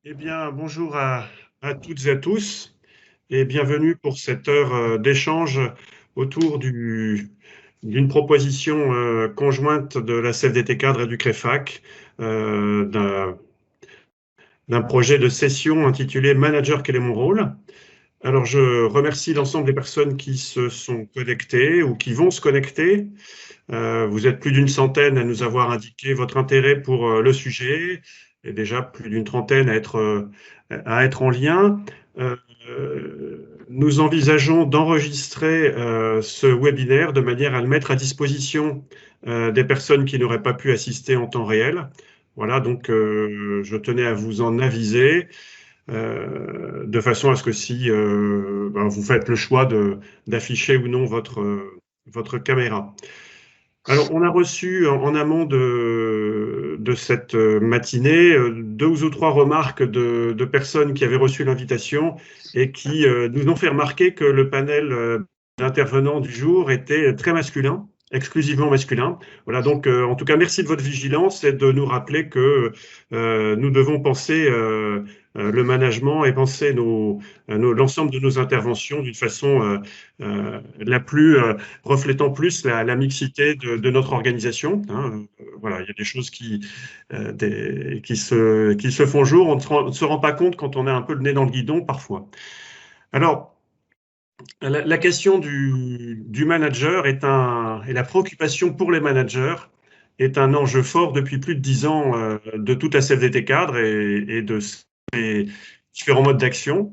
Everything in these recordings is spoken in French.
Eh bien, bonjour à toutes et à tous et bienvenue pour cette heure d'échange autour d'une proposition conjointe de la CFDT Cadre et du CREFAC, d'un projet de session intitulé Manager, quel est mon rôle? Alors, je remercie l'ensemble des personnes qui se sont connectées ou qui vont se connecter. Vous êtes plus d'une centaine à nous avoir indiqué votre intérêt pour le sujet et déjà plus d'une trentaine à être en lien. Euh, Nous envisageons d'enregistrer ce webinaire de manière à le mettre à disposition des personnes qui n'auraient pas pu assister en temps réel. Voilà, donc je tenais à vous en aviser de façon à ce que si vous faites le choix d'afficher ou non votre caméra. Alors, on a reçu en amont de cette matinée deux ou trois remarques de personnes qui avaient reçu l'invitation et qui nous ont fait remarquer que le panel d'intervenants du jour était très masculin, exclusivement masculin. Voilà, donc en tout cas, merci de votre vigilance et de nous rappeler que nous devons penser le management et penser l'ensemble de nos interventions d'une façon la plus reflétant plus la mixité de notre organisation. Hein. Voilà, il y a des choses qui se font jour. On ne se rend pas compte quand on a un peu le nez dans le guidon parfois. Alors, la question du manager et la préoccupation pour les managers est un enjeu fort depuis plus de 10 ans de toute la CFDT cadre et de ses différents modes d'action.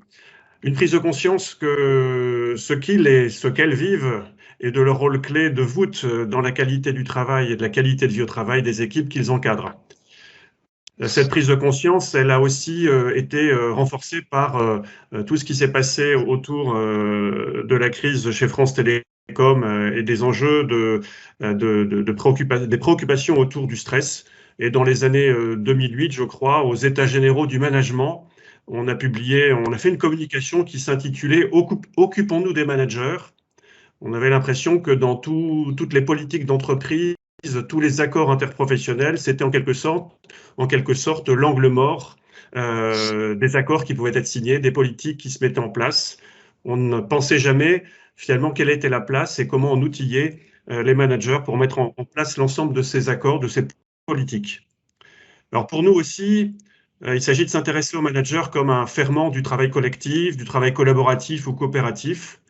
Une prise de conscience que ce qu'ils et ce qu'elles vivent et de leur rôle clé de voûte dans la qualité du travail et de la qualité de vie au travail des équipes qu'ils encadrent. Cette prise de conscience, elle a aussi été renforcée par tout ce qui s'est passé autour de la crise chez France Télécom et des enjeux des préoccupations autour du stress. Et dans les années 2008, je crois, aux États généraux du management, on a fait une communication qui s'intitulait Occupons-nous des managers. On avait l'impression que dans toutes les politiques d'entreprise, tous les accords interprofessionnels, c'était en quelque sorte l'angle mort des accords qui pouvaient être signés, des politiques qui se mettaient en place. On ne pensait jamais finalement quelle était la place et comment on outillait les managers pour mettre en place l'ensemble de ces accords, de ces politiques. Alors pour nous aussi, il s'agit de s'intéresser aux managers comme un ferment du travail collectif, du travail collaboratif ou coopératif.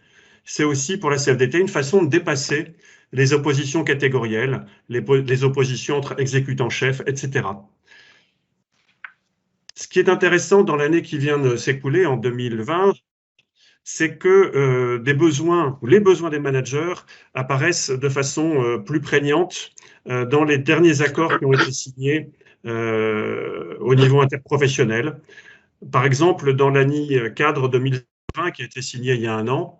C'est aussi pour la CFDT une façon de dépasser les oppositions catégorielles, les oppositions entre exécutants-chefs, etc. Ce qui est intéressant dans l'année qui vient de s'écouler, en 2020, c'est que des besoins, ou les besoins des managers apparaissent de façon plus prégnante dans les derniers accords qui ont été signés au niveau interprofessionnel. Par exemple, dans l'ANI cadre 2020 qui a été signé il y a un an,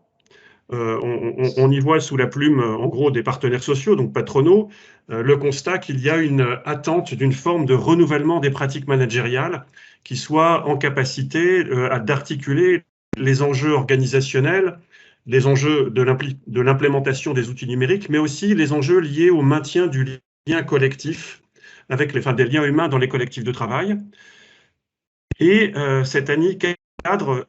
on y voit sous la plume, en gros, des partenaires sociaux, donc patronaux, le constat qu'il y a une attente d'une forme de renouvellement des pratiques managériales qui soit en capacité d'articuler les enjeux organisationnels, les enjeux de l'implémentation des outils numériques, mais aussi les enjeux liés au maintien du lien collectif, des liens humains dans les collectifs de travail. Et cette année cadre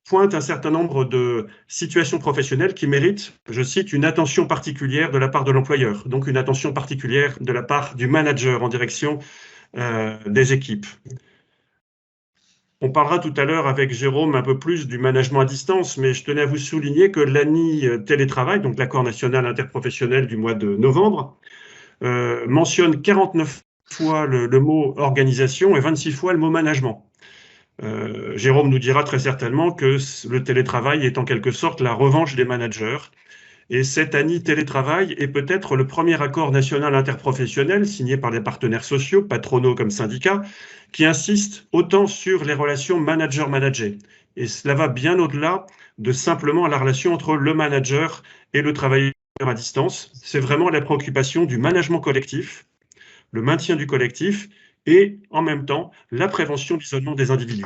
pointe un certain nombre de situations professionnelles qui méritent, je cite, une attention particulière de la part de l'employeur, donc une attention particulière de la part du manager en direction des équipes. On parlera tout à l'heure avec Jérôme un peu plus du management à distance, mais je tenais à vous souligner que l'ANI télétravail, donc l'accord national interprofessionnel du mois de novembre, mentionne 49 fois le mot organisation et 26 fois le mot management. Jérôme nous dira très certainement que le télétravail est en quelque sorte la revanche des managers. Et cette ANI télétravail est peut-être le premier accord national interprofessionnel signé par les partenaires sociaux, patronaux comme syndicats, qui insiste autant sur les relations manager-manager. Et cela va bien au-delà de simplement la relation entre le manager et le travailleur à distance. C'est vraiment la préoccupation du management collectif, le maintien du collectif et en même temps la prévention de l'isolement des individus.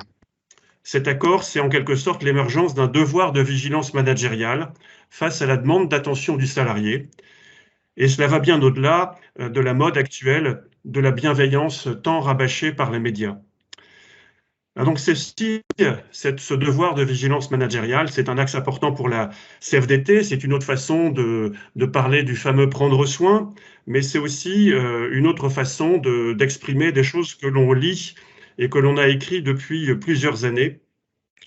Cet accord, c'est en quelque sorte l'émergence d'un devoir de vigilance managériale face à la demande d'attention du salarié. Et cela va bien au-delà de la mode actuelle de la bienveillance tant rabâchée par les médias. Donc, ce devoir de vigilance managériale, c'est un axe important pour la CFDT. C'est une autre façon de parler du fameux prendre soin, mais c'est aussi une autre façon d'exprimer des choses que l'on lit et que l'on a écrit depuis plusieurs années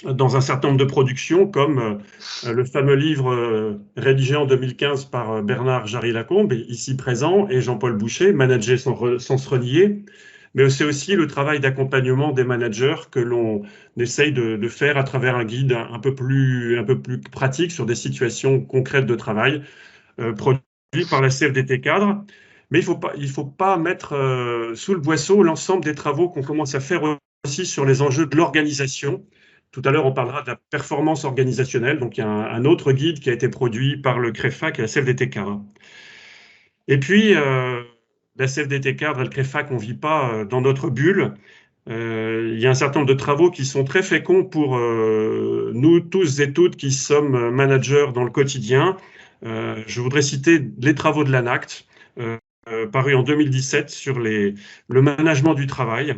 dans un certain nombre de productions, comme le fameux livre rédigé en 2015 par Bernard Jarry-Lacombe, ici présent, et Jean-Paul Boucher, Manager sans se renier. Mais c'est aussi le travail d'accompagnement des managers que l'on essaye de faire à travers un guide un peu plus pratique sur des situations concrètes de travail, produit par la CFDT Cadre. Mais il faut pas mettre sous le boisseau l'ensemble des travaux qu'on commence à faire aussi sur les enjeux de l'organisation. Tout à l'heure, on parlera de la performance organisationnelle. Donc, il y a un autre guide qui a été produit par le CREFAC et la CFDT Cadre. Et puis, la CFDT Cadre et le CREFAC, on ne vit pas dans notre bulle. Il y a un certain nombre de travaux qui sont très féconds pour nous tous et toutes qui sommes managers dans le quotidien. Je voudrais citer les travaux de l'ANACT, parus en 2017 sur le management du travail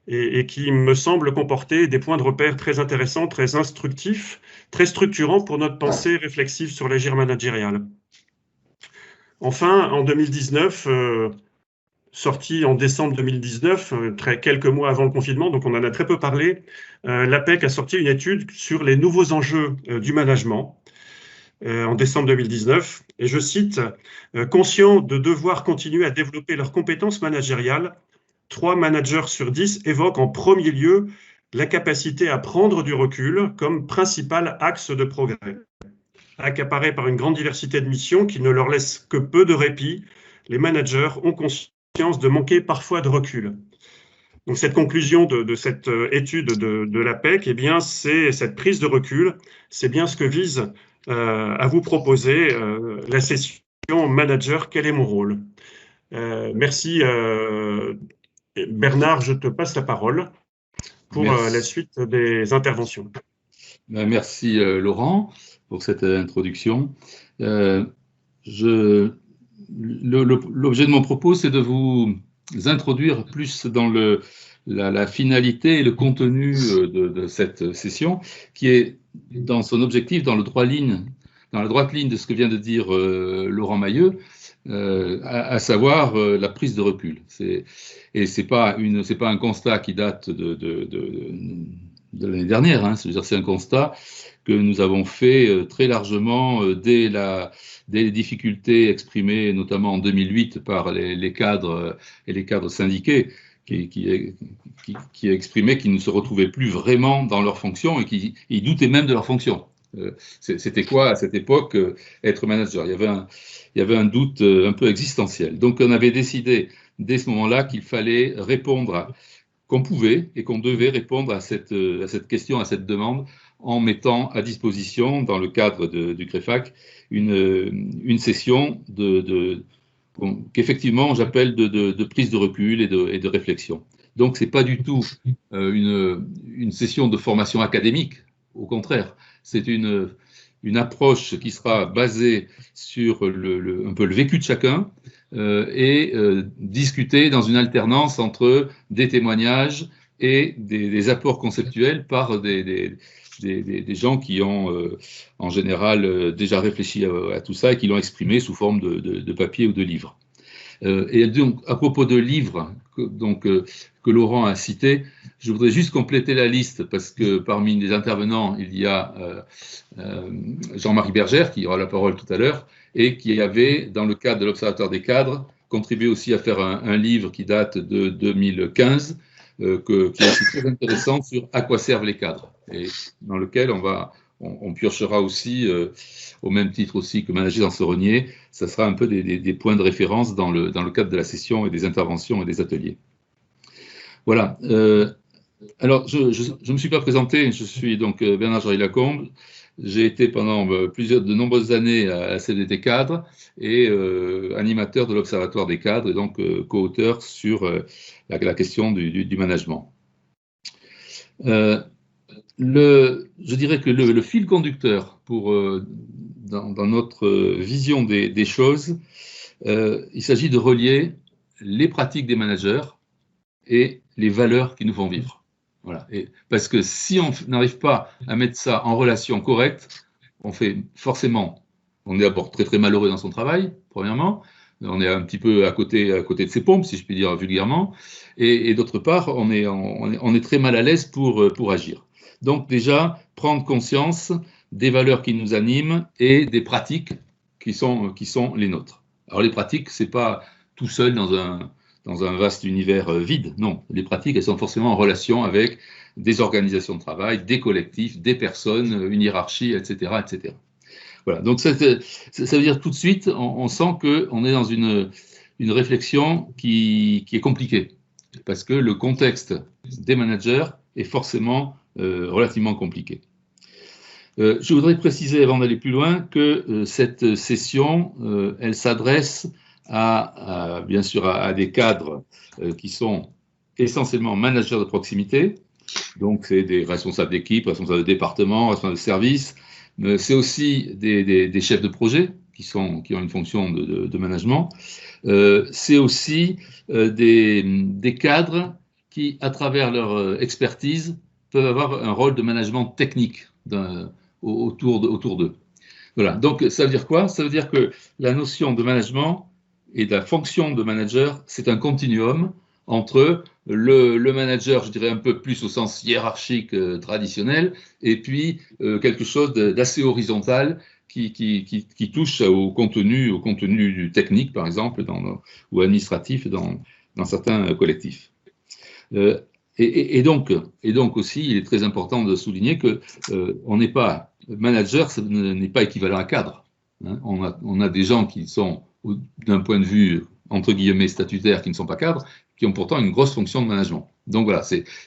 et qui me semble comporter des points de repère très intéressants, très instructifs, très structurants pour notre pensée réflexive sur l'agir managérial. Enfin, en 2019, sorti en décembre 2019, quelques mois avant le confinement, donc on en a très peu parlé, l'APEC a sorti une étude sur les nouveaux enjeux du management en décembre 2019, et je cite, conscients de devoir continuer à développer leurs compétences managériales, 3 managers sur 10 évoquent en premier lieu la capacité à prendre du recul comme principal axe de progrès. Accaparés par une grande diversité de missions qui ne leur laissent que peu de répit, les managers ont conscience de manquer parfois de recul. Donc cette conclusion de cette étude de l'APEC, eh bien, c'est cette prise de recul, c'est bien ce que vise à vous proposer la session manager, quel est mon rôle? Merci Bernard, je te passe la parole pour la suite des interventions. Merci Laurent pour cette introduction. L'objet de mon propos, c'est de vous introduire plus dans la finalité et le contenu de cette session, qui est dans son objectif, dans la droite ligne de ce que vient de dire Laurent Mailleux, à savoir la prise de recul. Et c'est pas un constat qui date de l'année dernière, hein. C'est un constat que nous avons fait très largement dès les difficultés exprimées notamment en 2008 par les cadres et les cadres syndiqués qui exprimaient qu'ils ne se retrouvaient plus vraiment dans leurs fonctions et qui doutaient même de leurs fonctions. C'était quoi à cette époque être manager? Il y avait un doute un peu existentiel. Donc on avait décidé dès ce moment-là qu'il fallait répondre, qu'on pouvait et qu'on devait répondre à cette question, à cette demande, en mettant à disposition, dans le cadre du CREFAC, une session qu'effectivement j'appelle de prise de recul et de réflexion. Donc c'est pas du tout une session de formation académique, au contraire, c'est une approche qui sera basée sur un peu le vécu de chacun et discutée dans une alternance entre des témoignages et des apports conceptuels par des gens qui ont en général déjà réfléchi à tout ça et qui l'ont exprimé sous forme de papier ou de livre. Et donc, à propos de livres que Laurent a cités, je voudrais juste compléter la liste parce que parmi les intervenants, il y a Jean-Marie Bergère, qui aura la parole tout à l'heure, et qui avait, dans le cadre de l'Observatoire des cadres, contribué aussi à faire un livre qui date de 2015, qui est aussi très intéressant sur à quoi servent les cadres, et dans lequel on piochera aussi, au même titre aussi que Manager sans se renier, ça sera un peu des points de référence dans le cadre de la session et des interventions et des ateliers. Voilà. Alors, je ne me suis pas présenté, je suis donc Bernard Jarry-Lacombe. J'ai été pendant de nombreuses années à la CFDT Cadre et animateur de l'Observatoire des cadres et donc co-auteur sur la question du management. Je dirais que le fil conducteur dans notre vision des choses, il s'agit de relier les pratiques des managers et les valeurs qui nous font vivre. Voilà. Et parce que si on n'arrive pas à mettre ça en relation correcte, on fait forcément, on est d'abord très très malheureux dans son travail, premièrement, on est un petit peu à côté de ses pompes, si je puis dire vulgairement, et d'autre part, on est très mal à l'aise pour agir. Donc déjà, prendre conscience des valeurs qui nous animent et des pratiques qui sont les nôtres. Alors les pratiques, c'est pas tout seul dans un vaste univers vide. Non, les pratiques, elles sont forcément en relation avec des organisations de travail, des collectifs, des personnes, une hiérarchie, etc., etc. Voilà. Donc ça veut dire tout de suite, on sent qu'on est dans une réflexion qui est compliquée, parce que le contexte des managers est forcément relativement compliqué. Je voudrais préciser, avant d'aller plus loin, que cette session, elle s'adresse bien sûr à des cadres qui sont essentiellement managers de proximité, donc c'est des responsables d'équipe, responsables de département, responsables de service, mais c'est aussi des chefs de projet qui ont une fonction de management, c'est aussi des cadres qui, à travers leur expertise, peuvent avoir un rôle de management technique autour d'eux. Voilà. Donc, ça veut dire quoi? Ça veut dire que la notion de management et de la fonction de manager, c'est un continuum entre le manager, je dirais un peu plus au sens hiérarchique traditionnel, et puis quelque chose d'assez horizontal qui touche au contenu technique, par exemple, ou administratif dans certains collectifs. Et donc aussi, il est très important de souligner que on n'est pas manager, ça n'est pas équivalent à cadre. Hein. On a des gens qui sont, d'un point de vue entre guillemets statutaire, qui ne sont pas cadres, qui ont pourtant une grosse fonction de management. Donc voilà,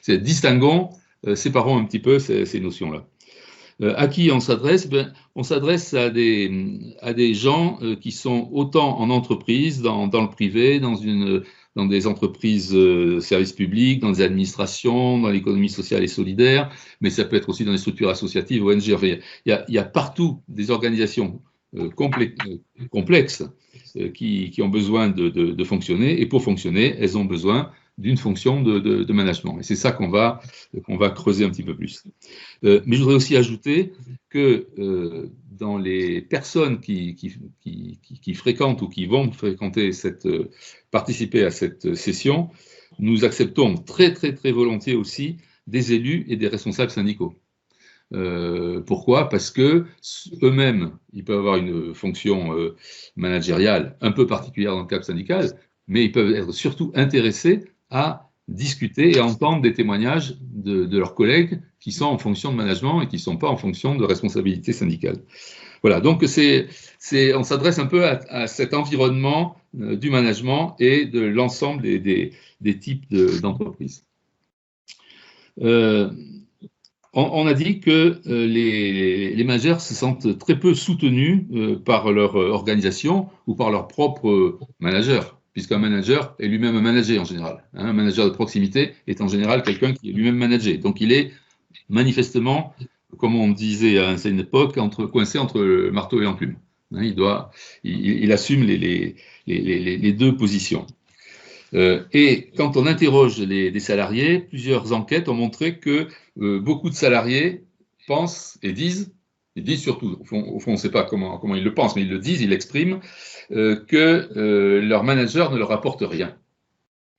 distinguons, séparons un petit peu ces notions-là. À qui on s'adresse? On s'adresse à des gens qui sont autant en entreprise, dans le privé, dans des entreprises services publics, dans des administrations, dans l'économie sociale et solidaire, mais ça peut être aussi dans des structures associatives, ONG. Il y a partout des organisations complexes qui ont besoin de fonctionner, et pour fonctionner, elles ont besoin d'une fonction de management. Et c'est ça qu'on va creuser un petit peu plus. Mais je voudrais aussi ajouter que dans les personnes qui fréquentent ou qui vont participer à cette session, nous acceptons très, très, très volontiers aussi des élus et des responsables syndicaux. Pourquoi? Parce que eux-mêmes, ils peuvent avoir une fonction managériale un peu particulière dans le cadre syndical, mais ils peuvent être surtout intéressés à discuter et à entendre des témoignages de leurs collègues qui sont en fonction de management et qui ne sont pas en fonction de responsabilité syndicale. Voilà, donc on s'adresse un peu à cet environnement du management et de l'ensemble des types d'entreprises. On a dit que les managers se sentent très peu soutenus par leur organisation ou par leur propre manager, puisqu'un manager est lui-même un manager en général. Hein. Un manager de proximité est en général quelqu'un qui est lui-même manager. Donc il est manifestement, comme on disait à une époque, coincé entre le marteau et l'enclume. Hein, il assume les deux positions. Et quand on interroge des salariés, plusieurs enquêtes ont montré que beaucoup de salariés pensent et disent surtout, au fond on ne sait pas comment ils le pensent, mais ils le disent, ils l'expriment, que leur manager ne leur apporte rien.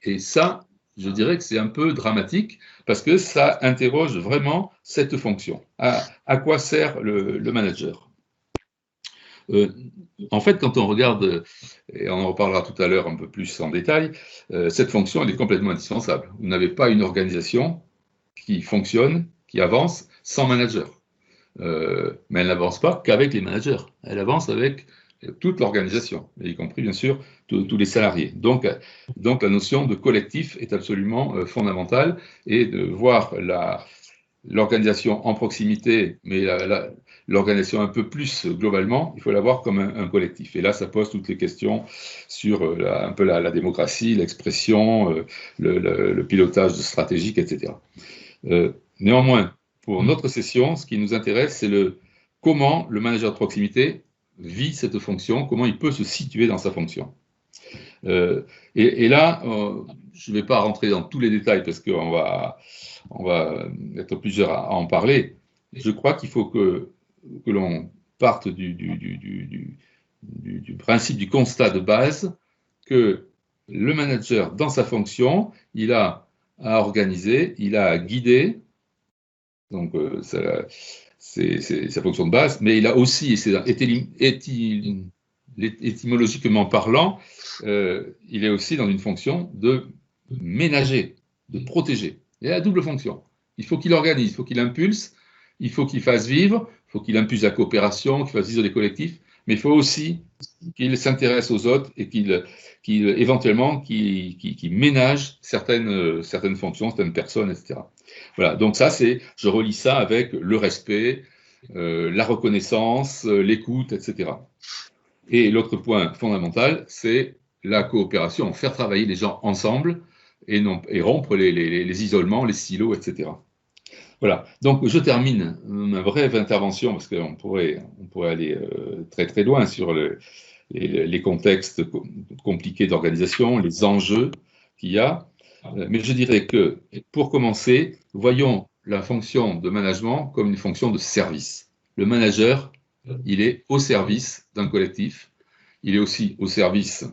Et ça, je dirais que c'est un peu dramatique, parce que ça interroge vraiment cette fonction. À quoi sert le manager? En fait, quand on regarde, et on en reparlera tout à l'heure un peu plus en détail, cette fonction, elle est complètement indispensable. Vous n'avez pas une organisation qui fonctionne, qui avance, sans manager. Mais elle n'avance pas qu'avec les managers. Elle avance avec toute l'organisation, y compris, bien sûr, tous les salariés. Donc, la notion de collectif est absolument fondamentale, et de voir l'organisation en proximité, mais l'organisation un peu plus globalement, il faut la voir comme un collectif. Et là, ça pose toutes les questions sur un peu la démocratie, l'expression, le pilotage stratégique, etc. Néanmoins, pour notre session, ce qui nous intéresse, c'est comment le manager de proximité vit cette fonction, comment il peut se situer dans sa fonction. Et là, je ne vais pas rentrer dans tous les détails parce qu'on va être plusieurs à en parler. Je crois qu'il faut que l'on parte du principe, du constat de base que le manager, dans sa fonction, il a à organiser, il a à guider, donc c'est sa fonction de base, mais il a aussi, et c'est étymologiquement parlant, il est aussi dans une fonction de ménager, de protéger. Il a la double fonction. Il faut qu'il organise, il faut qu'il impulse, il faut qu'il fasse vivre, il faut qu'il impulse la coopération, qu'il fasse vivre des collectifs, mais il faut aussi qu'il s'intéresse aux autres et éventuellement qu'il ménage certaines fonctions, certaines personnes, etc. Voilà, donc ça, je relie ça avec le respect, la reconnaissance, l'écoute, etc. Et l'autre point fondamental, c'est la coopération, faire travailler les gens ensemble et rompre les isolements, les silos, etc. Voilà, donc je termine ma brève intervention, parce qu'on pourrait aller très très loin sur les contextes compliqués d'organisation, les enjeux qu'il y a, mais je dirais que, pour commencer, voyons la fonction de management comme une fonction de service. Le manager, il est au service d'un collectif, il est aussi au service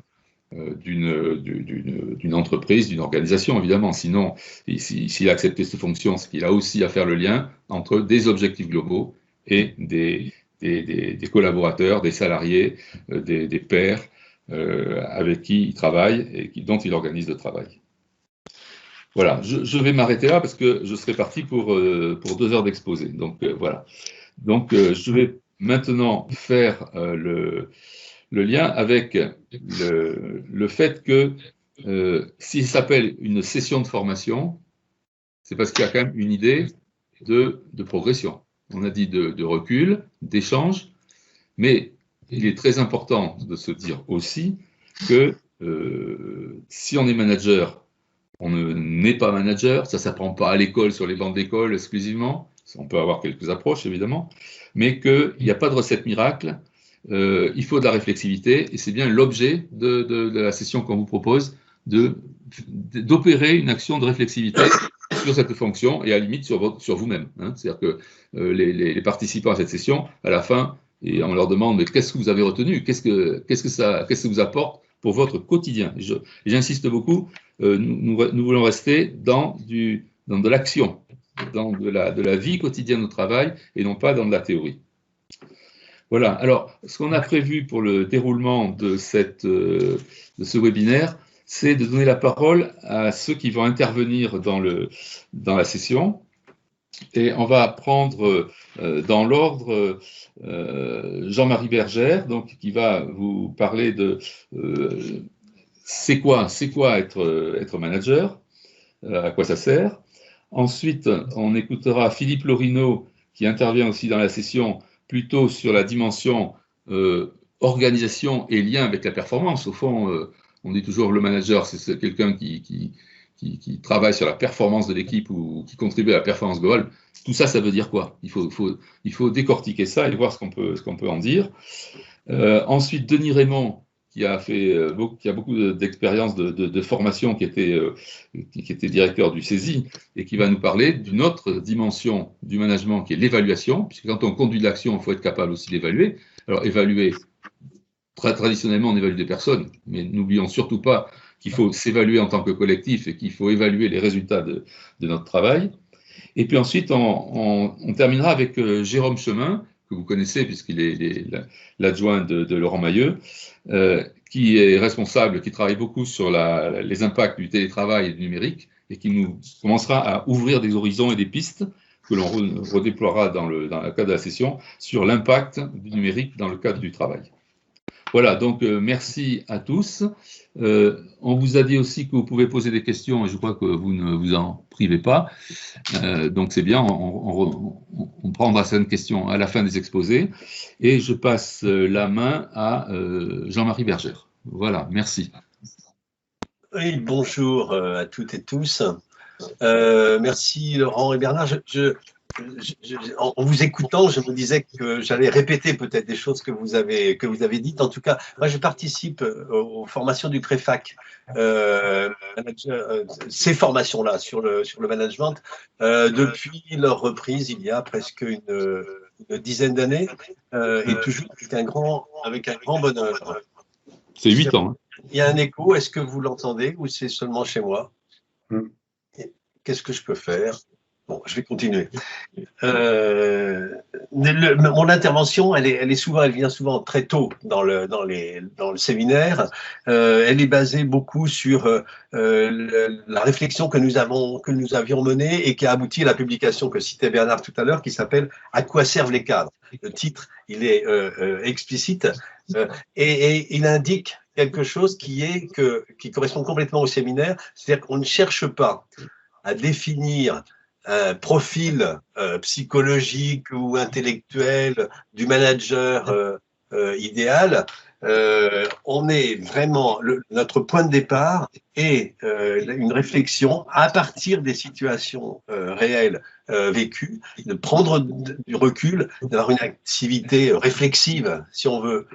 d'une entreprise, d'une organisation, évidemment. Sinon, s'il a accepté cette fonction, c'est qu'il a aussi à faire le lien entre des objectifs globaux et des collaborateurs, des salariés, des pairs avec qui il travaille et dont il organise le travail. Voilà, je vais m'arrêter là parce que je serai parti pour 2 heures d'exposé. Donc voilà. Donc je vais maintenant faire le lien avec le fait que s'il s'appelle une session de formation, c'est parce qu'il y a quand même une idée de progression. On a dit de recul, d'échange, mais il est très important de se dire aussi que si on est manager, on n'est pas manager, ça ne s'apprend pas à l'école, sur les bancs d'école exclusivement, on peut avoir quelques approches évidemment, mais qu'il n'y a pas de recette miracle. Il faut de la réflexivité et c'est bien l'objet de la session qu'on vous propose d'opérer une action de réflexivité sur cette fonction et à la limite sur vous-même. Hein. C'est-à-dire que les participants à cette session, à la fin, et on leur demande mais qu'est-ce que vous avez retenu, qu'est-ce que ça vous apporte pour votre quotidien. J'insiste beaucoup, nous voulons rester dans de l'action, dans de la vie quotidienne au travail et non pas dans de la théorie. Voilà, alors ce qu'on a prévu pour le déroulement de ce webinaire, c'est de donner la parole à ceux qui vont intervenir dans la session. Et on va prendre dans l'ordre Jean-Marie Bergère, donc, qui va vous parler de c'est quoi être manager, à quoi ça sert. Ensuite, on écoutera Philippe Lorineau, qui intervient aussi dans la session, plutôt sur la dimension organisation et lien avec la performance. Au fond, on dit toujours le manager, c'est quelqu'un qui travaille sur la performance de l'équipe ou qui contribue à la performance globale. Tout ça, ça veut dire quoi ? Il faut décortiquer ça et voir ce qu'on peut en dire. Ensuite, Denis Raymond, qui a beaucoup d'expérience de formation, qui était directeur du CESI, et qui va nous parler d'une autre dimension du management, qui est l'évaluation, puisque quand on conduit de l'action, il faut être capable aussi d'évaluer. Alors, évaluer, traditionnellement, on évalue des personnes, mais n'oublions surtout pas qu'il faut s'évaluer en tant que collectif et qu'il faut évaluer les résultats de notre travail. Et puis ensuite, on terminera avec Jérôme Chemin, que vous connaissez puisqu'il est l'adjoint de Laurent Mailleux, qui est responsable, qui travaille beaucoup sur les impacts du télétravail et du numérique, et qui nous commencera à ouvrir des horizons et des pistes que l'on redéploiera dans le cadre de la session sur l'impact du numérique dans le cadre du travail. Voilà, donc merci à tous. On vous a dit aussi que vous pouvez poser des questions et je crois que vous ne vous en privez pas. Donc c'est bien, on prendra certaines questions à la fin des exposés. Et je passe la main à Jean-Marie Bergère. Voilà, merci. Oui, bonjour à toutes et tous. Merci Laurent et Bernard. en vous écoutant, je me disais que j'allais répéter peut-être des choses que vous avez dites. En tout cas, moi, je participe aux formations du Préfac, ces formations-là sur le management, depuis leur reprise il y a presque une dizaine d'années, et toujours avec un grand bonheur. C'est 8 ans. Hein. Il y a un écho, est-ce que vous l'entendez ou c'est seulement chez moi? Qu'est-ce que je peux faire? Bon, je vais continuer. Mon intervention, elle vient souvent très tôt dans le séminaire. Elle est basée beaucoup sur la réflexion que nous avions menée et qui a abouti à la publication que citait Bernard tout à l'heure, qui s'appelle « À quoi servent les cadres ?» Le titre, il est explicite et il indique quelque chose qui correspond complètement au séminaire, c'est-à-dire qu'on ne cherche pas à définir un profil psychologique ou intellectuel du manager idéal. On est vraiment, notre point de départ est une réflexion à partir des situations réelles vécues, de prendre du recul, d'avoir une activité réflexive, si on veut,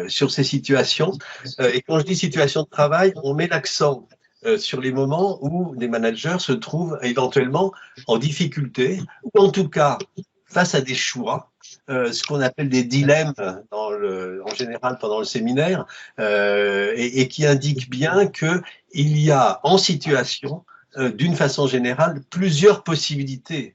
sur ces situations. Et quand je dis situation de travail, on met l'accent sur les moments où les managers se trouvent éventuellement en difficulté, ou en tout cas face à des choix, ce qu'on appelle des dilemmes en général pendant le séminaire, et qui indiquent bien qu'il y a en situation, d'une façon générale, plusieurs possibilités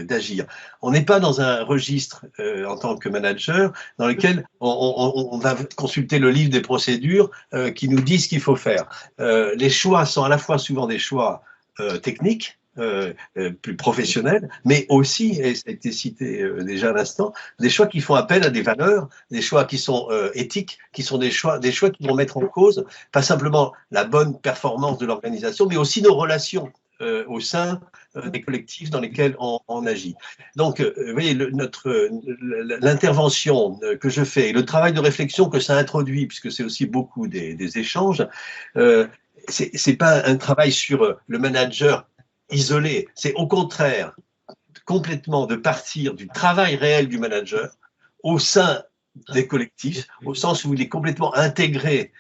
d'agir. On n'est pas dans un registre en tant que manager dans lequel on va consulter le livre des procédures qui nous dit ce qu'il faut faire. Les choix sont à la fois souvent des choix techniques, plus professionnels, mais aussi, et ça a été cité déjà à l'instant, des choix qui font appel à des valeurs, des choix qui sont éthiques, qui sont des choix qui vont mettre en cause pas simplement la bonne performance de l'organisation, mais aussi nos relations au sein des collectifs dans lesquels on agit. Donc, vous voyez, l'intervention que je fais et le travail de réflexion que ça introduit, puisque c'est aussi beaucoup des échanges, c'est pas un travail sur le manager isolé, c'est au contraire complètement de partir du travail réel du manager au sein des collectifs, au sens où il est complètement intégré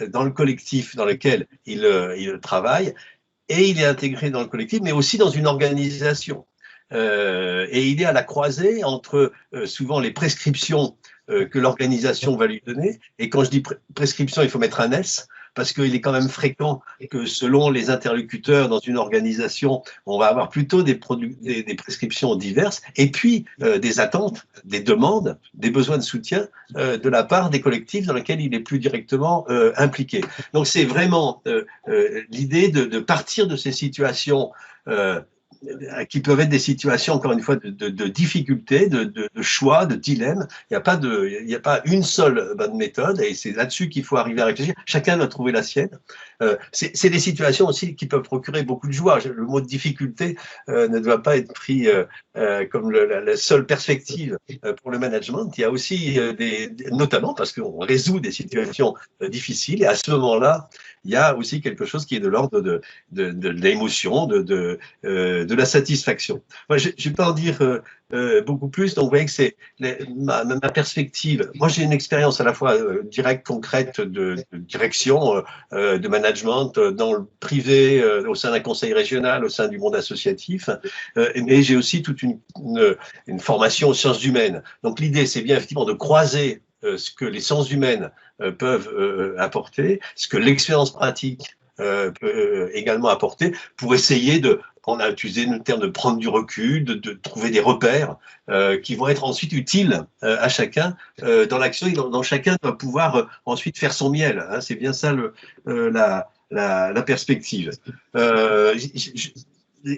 dans le collectif dans lequel il travaille, et il est intégré dans le collectif, mais aussi dans une organisation. Et il est à la croisée entre souvent les prescriptions que l'organisation va lui donner, et quand je dis prescription, il faut mettre un S, parce qu'il est quand même fréquent que selon les interlocuteurs dans une organisation, on va avoir plutôt des prescriptions diverses, et puis des attentes, des demandes, des besoins de soutien de la part des collectifs dans lesquels il est plus directement impliqué. Donc c'est vraiment l'idée de partir de ces situations qui peuvent être des situations, encore une fois, de difficultés, de choix, de dilemmes. Il n'y a pas une seule bonne méthode, et c'est là-dessus qu'il faut arriver à réfléchir. Chacun doit trouver la sienne. C'est des situations aussi qui peuvent procurer beaucoup de joie. Le mot de difficulté ne doit pas être pris comme la seule perspective pour le management. Il y a aussi notamment parce qu'on résout des situations difficiles, et à ce moment-là, il y a aussi quelque chose qui est de l'ordre de l'émotion, de la satisfaction. Moi, je ne vais pas en dire beaucoup plus, donc vous voyez que c'est ma perspective. Moi, j'ai une expérience à la fois directe, concrète de direction, de management dans le privé, au sein d'un conseil régional, au sein du monde associatif, mais j'ai aussi toute une formation aux sciences humaines. Donc l'idée, c'est bien effectivement de croiser ce que les sciences humaines peuvent apporter, ce que l'expérience pratique peut également apporter, pour essayer on a utilisé le terme de prendre du recul, de trouver des repères qui vont être ensuite utiles à chacun dans l'action, dont chacun doit pouvoir ensuite faire son miel. Hein, c'est bien ça la perspective.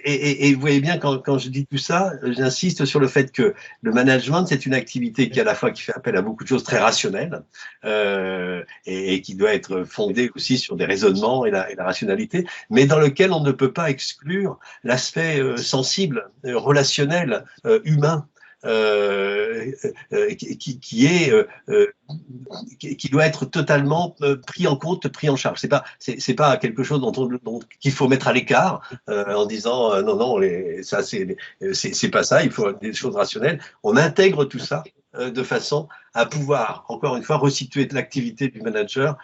Et vous voyez bien, quand je dis tout ça, j'insiste sur le fait que le management, c'est une activité qui, à la fois, qui fait appel à beaucoup de choses très rationnelles et qui doit être fondée aussi sur des raisonnements et la rationalité, mais dans lequel on ne peut pas exclure l'aspect sensible, relationnel, humain. qui doit être totalement pris en compte, pris en charge. C'est pas quelque chose qu'il faut mettre à l'écart en disant non, non, ça c'est pas ça, il faut des choses rationnelles. On intègre tout ça de façon à pouvoir, encore une fois, resituer l'activité du manager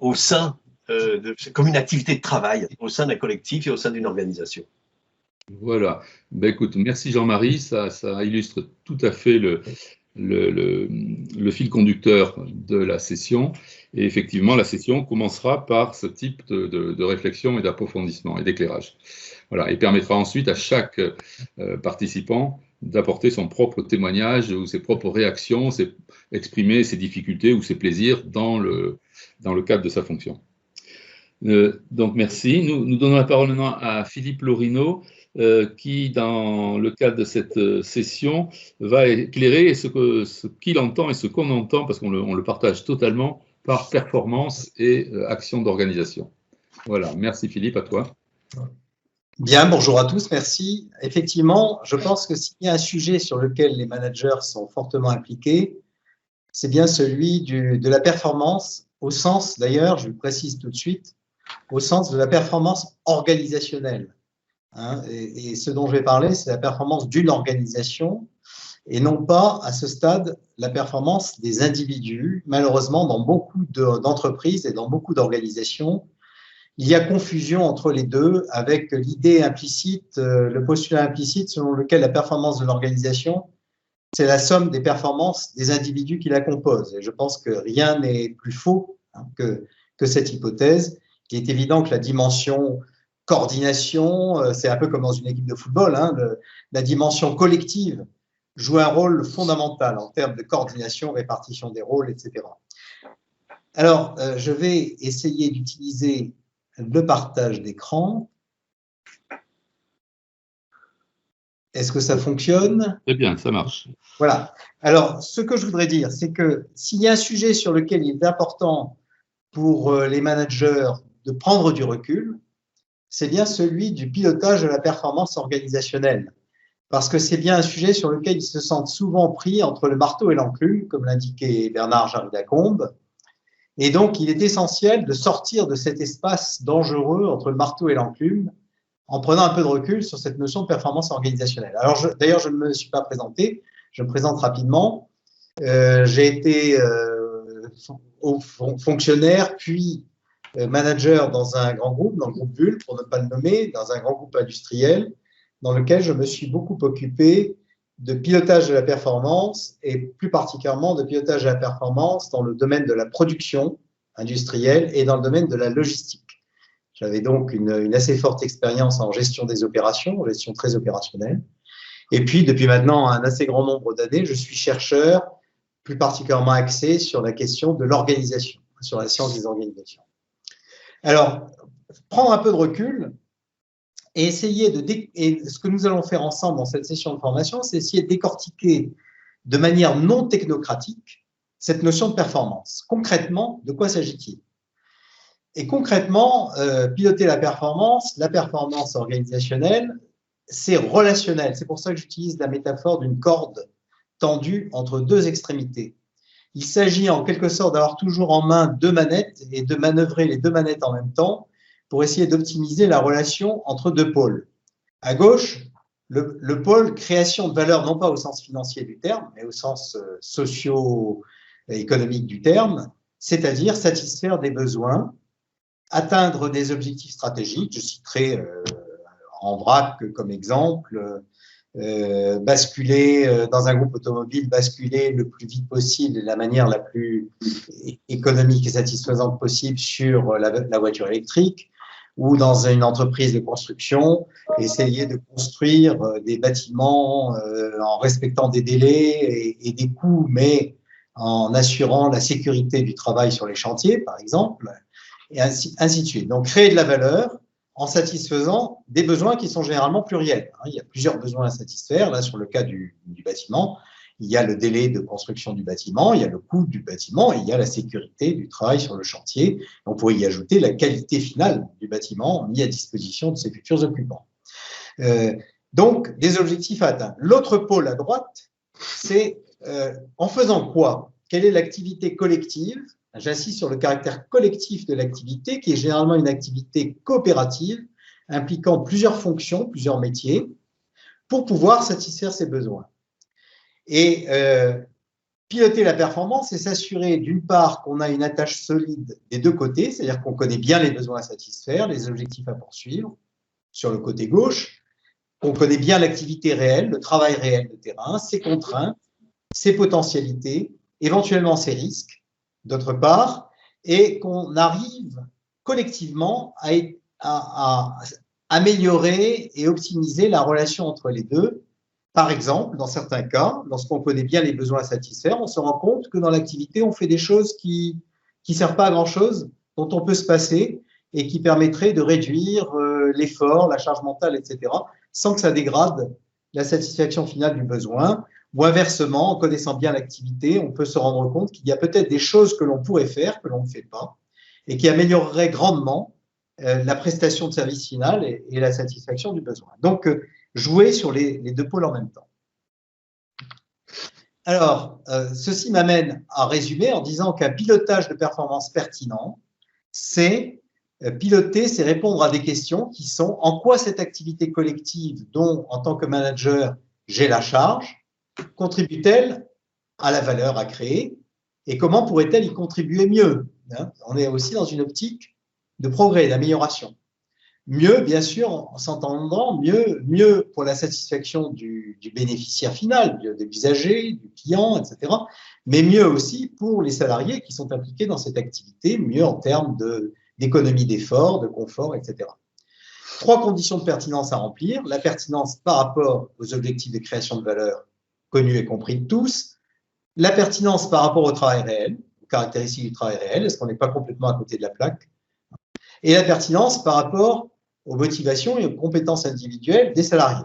au sein comme une activité de travail au sein d'un collectif et au sein d'une organisation. Voilà. Ben, écoute, merci Jean-Marie, ça illustre tout à fait le fil conducteur de la session. Et effectivement, la session commencera par ce type de réflexion et d'approfondissement et d'éclairage. Voilà, et permettra ensuite à chaque participant d'apporter son propre témoignage ou ses propres réactions, exprimer ses difficultés ou ses plaisirs dans le cadre de sa fonction. Donc merci. Nous donnons la parole maintenant à Philippe Lorino, qui, dans le cadre de cette session, va éclairer ce qu'il entend et ce qu'on entend, parce qu'on le partage totalement, par performance et action d'organisation. Voilà, merci Philippe, à toi. Bien, bonjour à tous, merci. Effectivement, je pense que s'il y a un sujet sur lequel les managers sont fortement impliqués, c'est bien celui de la performance, au sens, d'ailleurs, je le précise tout de suite, au sens de la performance organisationnelle. Hein, et ce dont je vais parler, c'est la performance d'une organisation et non pas, à ce stade, la performance des individus. Malheureusement, dans beaucoup d'entreprises et dans beaucoup d'organisations, il y a confusion entre les deux avec l'idée implicite, le postulat implicite selon lequel la performance de l'organisation, c'est la somme des performances des individus qui la composent. Et je pense que rien n'est plus faux que cette hypothèse. Il est évident que la dimension coordination, c'est un peu comme dans une équipe de football, hein, la dimension collective joue un rôle fondamental en termes de coordination, répartition des rôles, etc. Alors, je vais essayer d'utiliser le partage d'écran. Est-ce que ça fonctionne? Très bien, ça marche. Voilà. Alors, ce que je voudrais dire, c'est que s'il y a un sujet sur lequel il est important pour les managers de prendre du recul, c'est bien celui du pilotage de la performance organisationnelle. Parce que c'est bien un sujet sur lequel ils se sentent souvent pris entre le marteau et l'enclume, comme l'indiquait Bernard Jarry-Lacombe. Et donc, il est essentiel de sortir de cet espace dangereux entre le marteau et l'enclume en prenant un peu de recul sur cette notion de performance organisationnelle. Alors, d'ailleurs, je ne me suis pas présenté, je me présente rapidement. J'ai été fonctionnaire, puis manager dans un grand groupe, dans le groupe Bull, pour ne pas le nommer, dans un grand groupe industriel, dans lequel je me suis beaucoup occupé de pilotage de la performance et plus particulièrement de pilotage de la performance dans le domaine de la production industrielle et dans le domaine de la logistique. J'avais donc une assez forte expérience en gestion des opérations, en gestion très opérationnelle. Et puis, depuis maintenant un assez grand nombre d'années, je suis chercheur, plus particulièrement axé sur la question de l'organisation, sur la science des organisations. Alors, prendre un peu de recul et essayer et ce que nous allons faire ensemble dans cette session de formation, c'est essayer de décortiquer de manière non technocratique cette notion de performance. Concrètement, de quoi s'agit-il? Et concrètement, piloter la performance organisationnelle, c'est relationnel. C'est pour ça que j'utilise la métaphore d'une corde tendue entre deux extrémités. Il s'agit en quelque sorte d'avoir toujours en main deux manettes et de manœuvrer les deux manettes en même temps pour essayer d'optimiser la relation entre deux pôles. À gauche, le pôle création de valeur, non pas au sens financier du terme, mais au sens socio-économique du terme, c'est-à-dire satisfaire des besoins, atteindre des objectifs stratégiques. Je citerai en vrac comme exemple, basculer dans un groupe automobile, basculer le plus vite possible et de la manière la plus économique et satisfaisante possible sur la voiture électrique, ou dans une entreprise de construction, essayer de construire des bâtiments en respectant des délais et des coûts, mais en assurant la sécurité du travail sur les chantiers, par exemple, et ainsi de suite. Donc, créer de la valeur en satisfaisant des besoins qui sont généralement pluriels. Il y a plusieurs besoins à satisfaire. Là, sur le cas du bâtiment, il y a le délai de construction du bâtiment, il y a le coût du bâtiment et il y a la sécurité du travail sur le chantier. On pourrait y ajouter la qualité finale du bâtiment mis à disposition de ses futurs occupants. Donc, des objectifs à atteindre. L'autre pôle à droite, c'est en faisant quoi? Quelle est l'activité collective? J'insiste sur le caractère collectif de l'activité, qui est généralement une activité coopérative, impliquant plusieurs fonctions, plusieurs métiers, pour pouvoir satisfaire ses besoins. Et piloter la performance, c'est s'assurer d'une part qu'on a une attache solide des deux côtés, c'est-à-dire qu'on connaît bien les besoins à satisfaire, les objectifs à poursuivre sur le côté gauche, qu'on connaît bien l'activité réelle, le travail réel de terrain, ses contraintes, ses potentialités, éventuellement ses risques, d'autre part, et qu'on arrive collectivement à améliorer et optimiser la relation entre les deux. Par exemple, dans certains cas, lorsqu'on connaît bien les besoins à satisfaire, on se rend compte que dans l'activité, on fait des choses qui ne servent pas à grand-chose, dont on peut se passer et qui permettraient de réduire l'effort, la charge mentale, etc., sans que ça dégrade la satisfaction finale du besoin. Ou inversement, en connaissant bien l'activité, on peut se rendre compte qu'il y a peut-être des choses que l'on pourrait faire, que l'on ne fait pas, et qui amélioreraient grandement la prestation de service final et la satisfaction du besoin. Donc, jouer sur les deux pôles en même temps. Alors, ceci m'amène à résumer en disant qu'un pilotage de performance pertinent, c'est piloter, c'est répondre à des questions qui sont en quoi cette activité collective dont, en tant que manager, j'ai la charge, contribue-t-elle à la valeur à créer et comment pourrait-elle y contribuer mieux? On est aussi dans une optique de progrès, d'amélioration. Mieux, bien sûr, en s'entendant, mieux pour la satisfaction du bénéficiaire final, de l'usager, du client, etc. Mais mieux aussi pour les salariés qui sont impliqués dans cette activité, mieux en termes d'économie d'effort, de confort, etc. 3 conditions de pertinence à remplir. La pertinence par rapport aux objectifs de création de valeur connus et compris de tous. La pertinence par rapport au travail réel, aux caractéristiques du travail réel, est-ce qu'on n'est pas complètement à côté de la plaque? Et la pertinence par rapport aux motivations et aux compétences individuelles des salariés.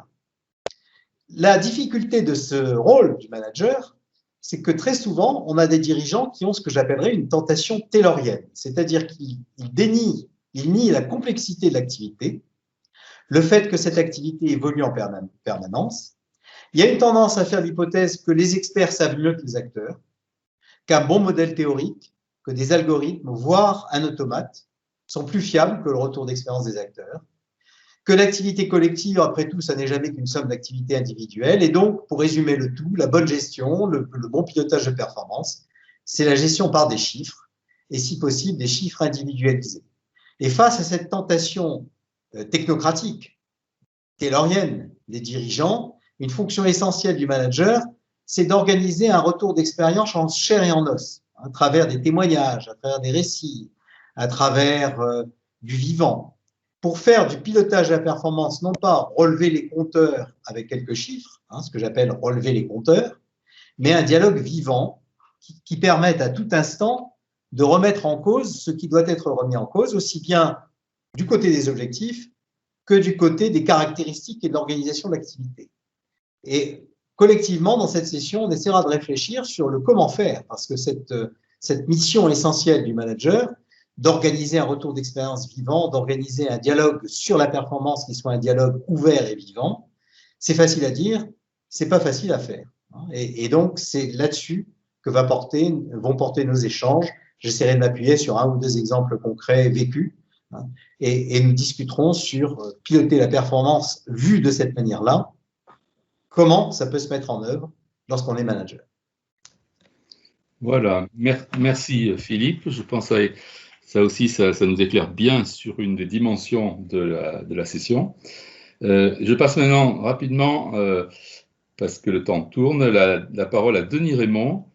La difficulté de ce rôle du manager, c'est que très souvent, on a des dirigeants qui ont ce que j'appellerais une tentation taylorienne, c'est-à-dire qu'ils nient la complexité de l'activité, le fait que cette activité évolue en permanence. Il y a une tendance à faire l'hypothèse que les experts savent mieux que les acteurs, qu'un bon modèle théorique, que des algorithmes, voire un automate, sont plus fiables que le retour d'expérience des acteurs, que l'activité collective, après tout, ça n'est jamais qu'une somme d'activités individuelles, et donc, pour résumer le tout, la bonne gestion, le bon pilotage de performance, c'est la gestion par des chiffres, et si possible, des chiffres individualisés. Et face à cette tentation technocratique, taylorienne des dirigeants, une fonction essentielle du manager, c'est d'organiser un retour d'expérience en chair et en os, à travers des témoignages, à travers des récits, à travers du vivant, pour faire du pilotage de la performance, non pas relever les compteurs avec quelques chiffres, ce que j'appelle relever les compteurs, mais un dialogue vivant qui permette à tout instant de remettre en cause ce qui doit être remis en cause, aussi bien du côté des objectifs que du côté des caractéristiques et de l'organisation de l'activité. Et collectivement, dans cette session, on essaiera de réfléchir sur le comment faire, parce que cette mission essentielle du manager, d'organiser un retour d'expérience vivant, d'organiser un dialogue sur la performance qui soit un dialogue ouvert et vivant, c'est facile à dire, c'est pas facile à faire. Et donc, c'est là-dessus que vont porter nos échanges. J'essaierai de m'appuyer sur 1 ou 2 exemples concrets vécus, et nous discuterons sur piloter la performance vue de cette manière-là, comment ça peut se mettre en œuvre lorsqu'on est manager. Voilà, merci Philippe. Je pense que ça aussi, ça nous éclaire bien sur une des dimensions de la session. Je passe maintenant rapidement, parce que le temps tourne, la parole à Denis Raymond,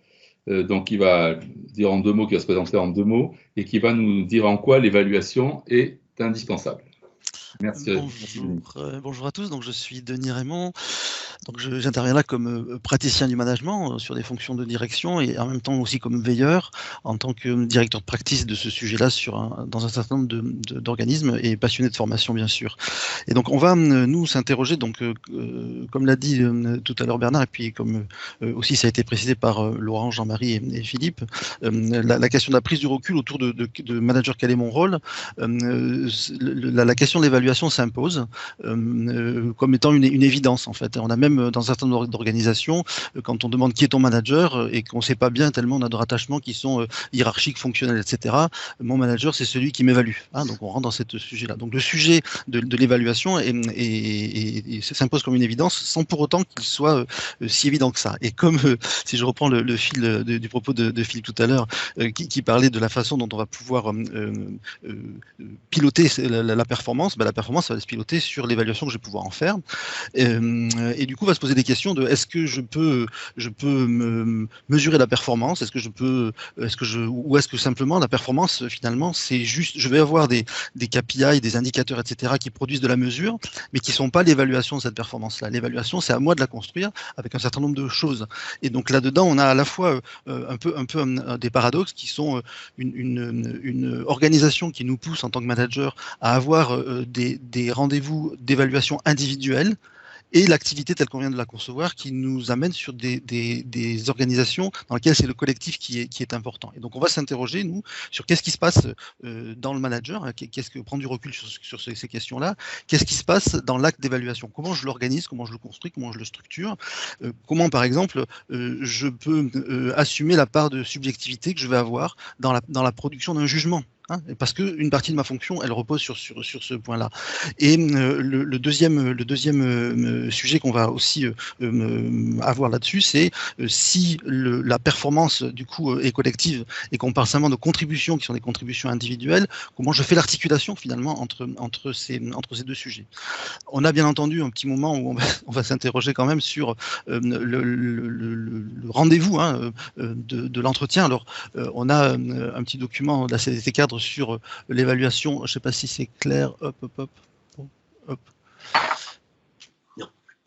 donc qui va dire en 2 mots, qui va se présenter en 2 mots, et qui va nous dire en quoi l'évaluation est indispensable. Merci. Bonjour à tous, donc je suis Denis Raymond. Donc j'interviens là comme praticien du management sur des fonctions de direction et en même temps aussi comme veilleur en tant que directeur de practice de ce sujet-là dans un certain nombre d'organismes et passionné de formation bien sûr. Et donc on va nous s'interroger, donc comme l'a dit tout à l'heure Bernard, et puis comme aussi ça a été précisé par Laurent, Jean-Marie et Philippe, la question de la prise du recul autour de manager, quel est mon rôle, la question de l'évaluation s'impose comme étant une évidence en fait. On a même dans un certain nombre d'organisations, quand on demande qui est ton manager et qu'on ne sait pas bien tellement on a de rattachements qui sont hiérarchiques, fonctionnels, etc. Mon manager, c'est celui qui m'évalue. Hein, donc on rentre dans ce sujet-là. Donc le sujet de l'évaluation s'impose comme une évidence sans pour autant qu'il soit si évident que ça. Et comme, si je reprends le fil du propos de Philippe tout à l'heure, qui parlait de la façon dont on va pouvoir piloter la performance, la performance, ça va se piloter sur l'évaluation que je vais pouvoir en faire. Et du coup, on va se poser des questions de est-ce que je peux mesurer la performance, ou est-ce que simplement la performance, finalement, c'est juste, je vais avoir des KPI, des indicateurs, etc., qui produisent de la mesure, mais qui ne sont pas l'évaluation de cette performance-là. L'évaluation, c'est à moi de la construire avec un certain nombre de choses. Et donc là-dedans, on a à la fois un peu des paradoxes qui sont une organisation qui nous pousse en tant que manager à avoir des rendez-vous d'évaluation individuelle, et l'activité telle qu'on vient de la concevoir qui nous amène sur des organisations dans lesquelles c'est le collectif qui est important. Et donc on va s'interroger, nous, sur qu'est-ce qui se passe dans le manager, prendre du recul sur ces questions-là, qu'est-ce qui se passe dans l'acte d'évaluation, comment je l'organise, comment je le construis, comment je le structure, comment par exemple je peux assumer la part de subjectivité que je vais avoir dans la production d'un jugement. Hein, parce qu'une partie de ma fonction, elle repose sur ce point-là. Et le deuxième sujet qu'on va aussi avoir là-dessus, c'est si la performance du coup est collective et qu'on parle simplement de contributions qui sont des contributions individuelles, comment je fais l'articulation finalement entre ces deux sujets. On a bien entendu un petit moment où on va s'interroger quand même sur le rendez-vous de l'entretien. Alors, on a un petit document de la CDT cadre sur l'évaluation, je ne sais pas si c'est clair, hop.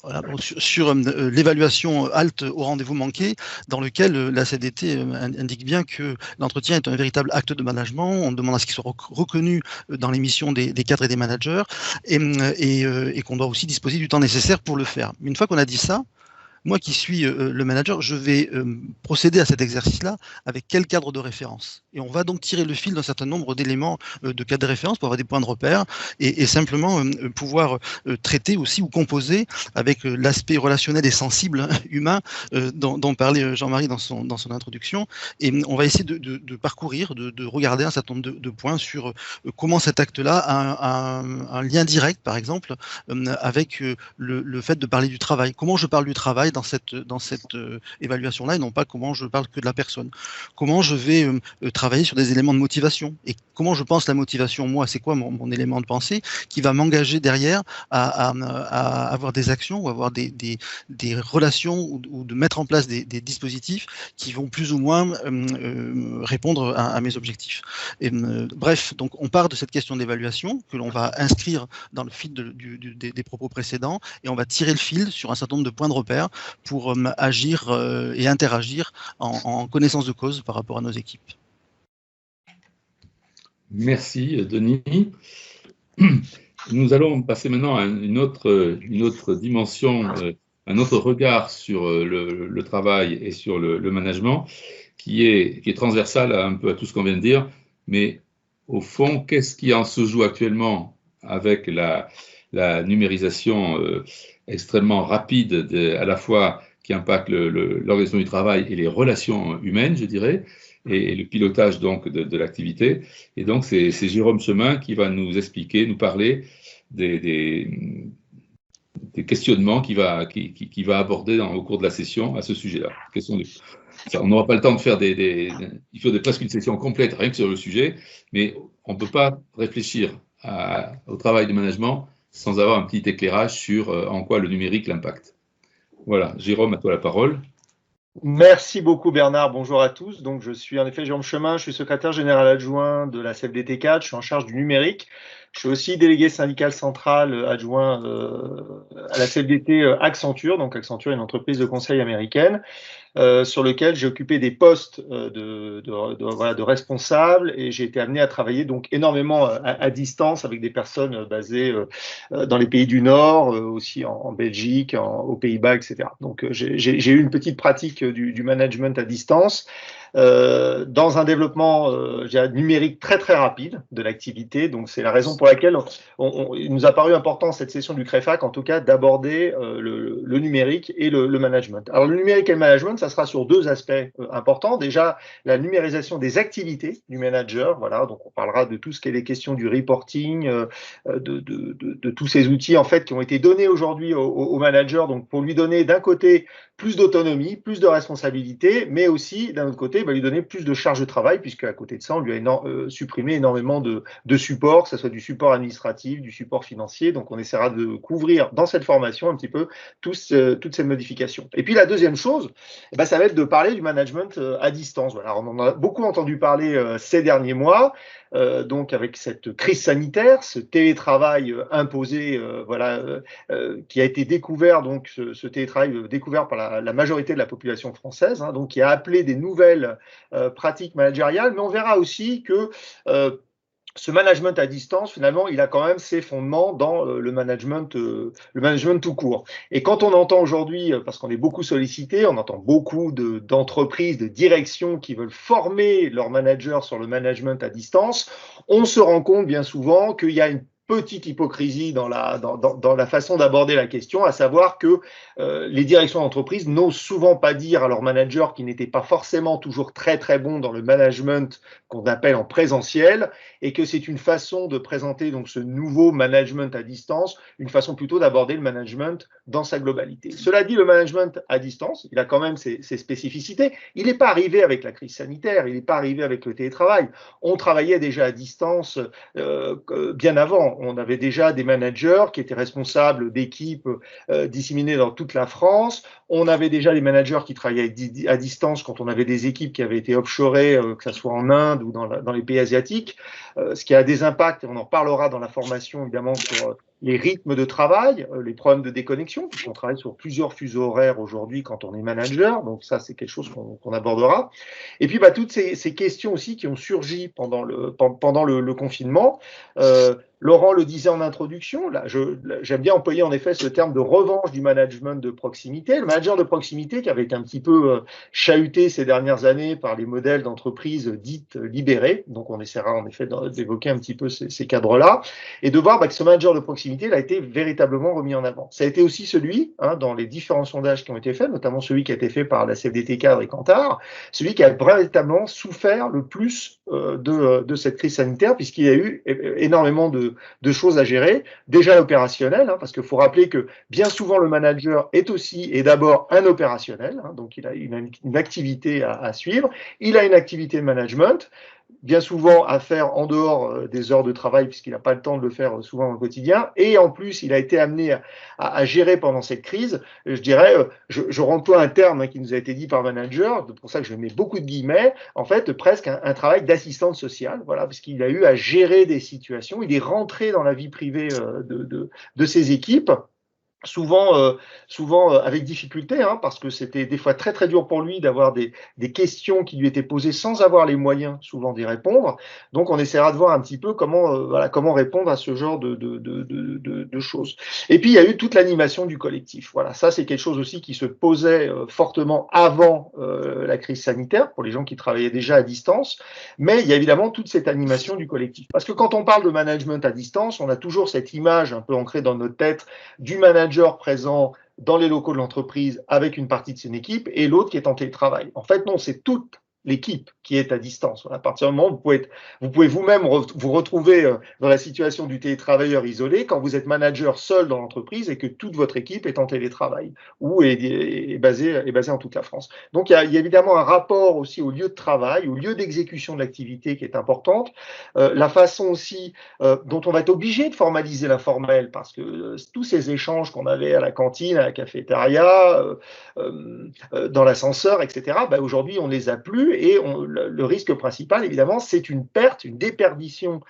Voilà, sur l'évaluation halte au rendez-vous manqué, dans lequel la CDT indique bien que l'entretien est un véritable acte de management. On demande à ce qu'il soit reconnu dans les missions des cadres et des managers et qu'on doit aussi disposer du temps nécessaire pour le faire. Mais une fois qu'on a dit ça, moi qui suis le manager, je vais procéder à cet exercice-là avec quel cadre de référence. Et on va donc tirer le fil d'un certain nombre d'éléments de cadre de référence pour avoir des points de repère et simplement pouvoir traiter aussi ou composer avec l'aspect relationnel et sensible humain dont parlait Jean-Marie dans son introduction. Et on va essayer de parcourir, de regarder un certain nombre de points sur comment cet acte-là a un lien direct, par exemple, avec le fait de parler du travail. Comment je parle du travail dans cette évaluation-là et non pas comment je parle que de la personne. Comment je vais travailler sur des éléments de motivation et comment je pense la motivation, moi, c'est quoi mon élément de pensée qui va m'engager derrière à avoir des actions ou avoir des relations ou de mettre en place des dispositifs qui vont plus ou moins répondre à mes objectifs. Et, bref, donc on part de cette question d'évaluation que l'on va inscrire dans le fil des propos précédents et on va tirer le fil sur un certain nombre de points de repère pour agir et interagir en connaissance de cause par rapport à nos équipes. Merci Denis. Nous allons passer maintenant à une autre dimension, un autre regard sur le travail et sur le management qui est transversal un peu à tout ce qu'on vient de dire, mais au fond, qu'est-ce qui en se joue actuellement avec la numérisation extrêmement rapide, à la fois qui impacte l'organisation du travail et les relations humaines, je dirais, et le pilotage donc de l'activité. Et donc c'est Jérôme Chemin qui va nous expliquer, nous parler des questionnements qu'il va aborder au cours de la session à ce sujet-là. On n'aura pas le temps de faire il faut presque une session complète rien que sur le sujet, mais on ne peut pas réfléchir au travail de management sans avoir un petit éclairage sur en quoi le numérique l'impacte. Voilà, Jérôme, à toi la parole. Merci beaucoup Bernard, bonjour à tous. Donc je suis en effet Jérôme Chemin, je suis secrétaire général adjoint de la CFDT4, je suis en charge du numérique. Je suis aussi délégué syndical central adjoint à la CFDT Accenture. Donc Accenture est une entreprise de conseil américaine. Sur lequel j'ai occupé des postes de responsable, et j'ai été amené à travailler donc énormément à distance avec des personnes basées dans les pays du Nord, aussi en Belgique, aux Pays-Bas, etc. Donc j'ai eu une petite pratique du management à distance. Dans un développement numérique très très rapide de l'activité. Donc c'est la raison pour laquelle il nous a paru important cette session du CREFAC, en tout cas, d'aborder le numérique et le management. Alors le numérique et le management, ça sera sur deux aspects importants. Déjà, la numérisation des activités du manager. Voilà, donc on parlera de tout ce qui est les questions du reporting, de tous ces outils en fait qui ont été donnés aujourd'hui au manager. Donc pour lui donner d'un côté plus d'autonomie, plus de responsabilité, mais aussi d'un autre côté lui donner plus de charge de travail, puisque à côté de ça, on lui a supprimé énormément de supports, que ce soit du support administratif, du support financier. Donc, on essaiera de couvrir dans cette formation un petit peu toutes ces modifications. Et puis, la deuxième chose, ça va être de parler du management à distance. Voilà, on en a beaucoup entendu parler ces derniers mois. Donc avec cette crise sanitaire, ce télétravail imposé, qui a été découvert, donc ce télétravail découvert par la majorité de la population française, hein, donc qui a appelé des nouvelles pratiques managériales, mais on verra aussi que ce management à distance, finalement, il a quand même ses fondements dans le management tout court. Et quand on entend aujourd'hui, parce qu'on est beaucoup sollicité, on entend beaucoup d'entreprises, de directions qui veulent former leurs managers sur le management à distance, on se rend compte bien souvent qu'il y a une petite hypocrisie dans la façon d'aborder la question, à savoir que les directions d'entreprise n'osent souvent pas dire à leurs managers qui n'étaient pas forcément toujours très très bons dans le management qu'on appelle en présentiel, et que c'est une façon de présenter donc ce nouveau management à distance, une façon plutôt d'aborder le management dans sa globalité. Cela dit, le management à distance, il a quand même ses spécificités. Il n'est pas arrivé avec la crise sanitaire, il n'est pas arrivé avec le télétravail. On travaillait déjà à distance bien avant. On avait déjà des managers qui étaient responsables d'équipes disséminées dans toute la France. On avait déjà des managers qui travaillaient à distance quand on avait des équipes qui avaient été offshorées, que ce soit en Inde ou dans les pays asiatiques, ce qui a des impacts, et on en parlera dans la formation évidemment, sur les rythmes de travail, les problèmes de déconnexion, puisqu'on travaille sur plusieurs fuseaux horaires aujourd'hui quand on est manager, donc ça c'est quelque chose qu'on abordera. Et puis toutes ces questions aussi qui ont surgi pendant le confinement. Laurent le disait en introduction, là, j'aime bien employer en effet ce terme de revanche du management de proximité. Le manager de proximité qui avait été un petit peu chahuté ces dernières années par les modèles d'entreprises dites libérées, donc on essaiera en effet d'évoquer un petit peu ces cadres-là, et de voir que ce manager de proximité il a été véritablement remis en avant. Ça a été aussi celui, dans les différents sondages qui ont été faits, notamment celui qui a été fait par la CFDT Cadre et Kantar, celui qui a véritablement souffert le plus de cette crise sanitaire, puisqu'il y a eu énormément de choses à gérer. Déjà l'opérationnel, parce qu'il faut rappeler que bien souvent le manager est aussi et d'abord un opérationnel, donc il a une activité à suivre, il a une activité de management, bien souvent à faire en dehors des heures de travail, puisqu'il n'a pas le temps de le faire souvent au quotidien, et en plus il a été amené à gérer pendant cette crise, je dirais, je remploie un terme qui nous a été dit par manager, c'est pour ça que je mets beaucoup de guillemets, en fait presque un travail d'assistante sociale, voilà, parce qu'il a eu à gérer des situations, il est rentré dans la vie privée de ses équipes, souvent avec difficulté, parce que c'était des fois très très dur pour lui d'avoir des questions qui lui étaient posées sans avoir les moyens souvent d'y répondre. Donc on essaiera de voir un petit peu comment répondre à ce genre de choses. Et puis il y a eu toute l'animation du collectif. Voilà, ça c'est quelque chose aussi qui se posait fortement avant la crise sanitaire pour les gens qui travaillaient déjà à distance. Mais il y a évidemment toute cette animation du collectif. Parce que quand on parle de management à distance, on a toujours cette image un peu ancrée dans notre tête du manager présent dans les locaux de l'entreprise avec une partie de son équipe et l'autre qui est en télétravail. En fait, non, c'est toute l'équipe qui est à distance. À partir du moment où vous pouvez vous-même vous retrouver dans la situation du télétravailleur isolé quand vous êtes manager seul dans l'entreprise et que toute votre équipe est en télétravail ou est basée en toute la France. Donc, il y a évidemment un rapport aussi au lieu de travail, au lieu d'exécution de l'activité qui est importante. La façon aussi dont on va être obligé de formaliser l'informel parce que tous ces échanges qu'on avait à la cantine, à la cafétéria, dans l'ascenseur, etc., aujourd'hui, on ne les a plus. et le risque principal, évidemment, c'est une perte, une déperdition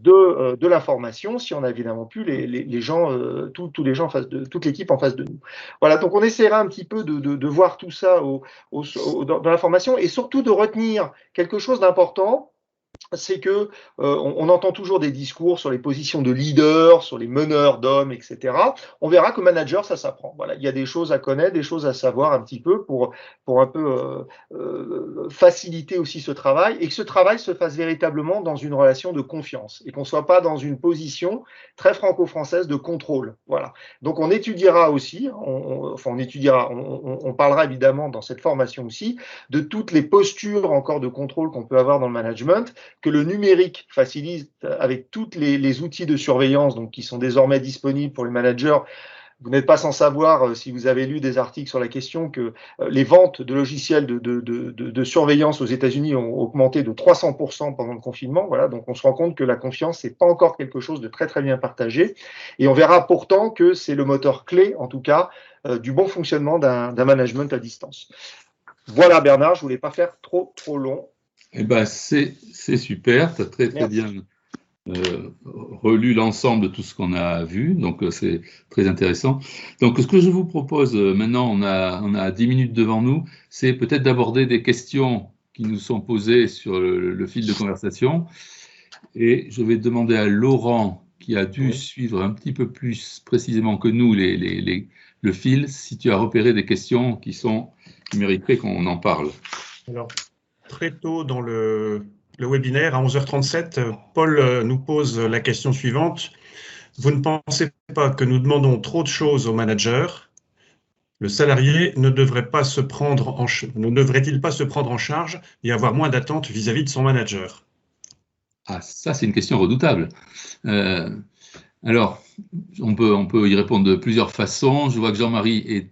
de l'information si on n'a évidemment plus les gens, tous les gens en face toute l'équipe en face de nous. Voilà, donc on essaiera un petit peu de voir tout ça dans l'information et surtout de retenir quelque chose d'important. C'est que on entend toujours des discours sur les positions de leader, sur les meneurs d'hommes, etc. On verra que manager, ça s'apprend. Voilà, il y a des choses à connaître, des choses à savoir un petit peu pour un peu faciliter aussi ce travail et que ce travail se fasse véritablement dans une relation de confiance et qu'on soit pas dans une position très franco-française de contrôle. Voilà. Donc on étudiera aussi, on parlera évidemment dans cette formation aussi de toutes les postures encore de contrôle qu'on peut avoir dans le management, que le numérique facilite avec tous les outils de surveillance donc, qui sont désormais disponibles pour les managers. Vous n'êtes pas sans savoir, si vous avez lu des articles sur la question, que les ventes de logiciels de surveillance aux États-Unis ont augmenté de 300% pendant le confinement. Voilà, donc on se rend compte que la confiance, c'est pas encore quelque chose de très très bien partagé. Et on verra pourtant que c'est le moteur clé, en tout cas, du bon fonctionnement d'un management à distance. Voilà Bernard, je voulais pas faire trop long. Eh ben, c'est super, tu as très bien relu l'ensemble de tout ce qu'on a vu, donc c'est très intéressant. Donc ce que je vous propose maintenant, on a 10 minutes devant nous, c'est peut-être d'aborder des questions qui nous sont posées sur le fil de conversation. Et je vais demander à Laurent, qui a dû suivre un petit peu plus précisément que nous le fil, si tu as repéré des questions qui mériteraient qu'on en parle. Alors, très tôt dans le webinaire, à 11h37, Paul nous pose la question suivante. Vous ne pensez pas que nous demandons trop de choses aux managers? Le salarié ne devrait-il pas se prendre en charge et avoir moins d'attentes vis-à-vis de son manager? Ah, ça, c'est une question redoutable. Alors, on peut y répondre de plusieurs façons. Je vois que Jean-Marie est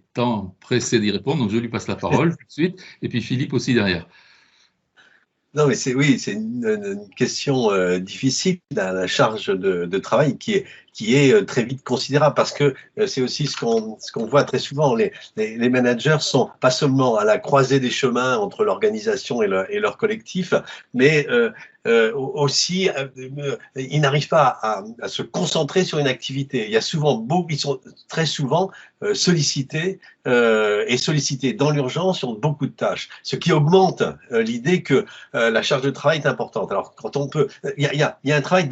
pressé d'y répondre, donc je lui passe la parole tout de suite, et puis Philippe aussi derrière. Non, mais c'est une question difficile, la charge de travail qui est très vite considérable, parce que c'est aussi ce qu'on voit très souvent. Les managers sont pas seulement à la croisée des chemins entre l'organisation et leur collectif, mais aussi ils n'arrivent pas à se concentrer sur une activité. Ils sont très souvent sollicités dans l'urgence sur beaucoup de tâches, ce qui augmente l'idée que la charge de travail est importante. Alors quand il y a un travail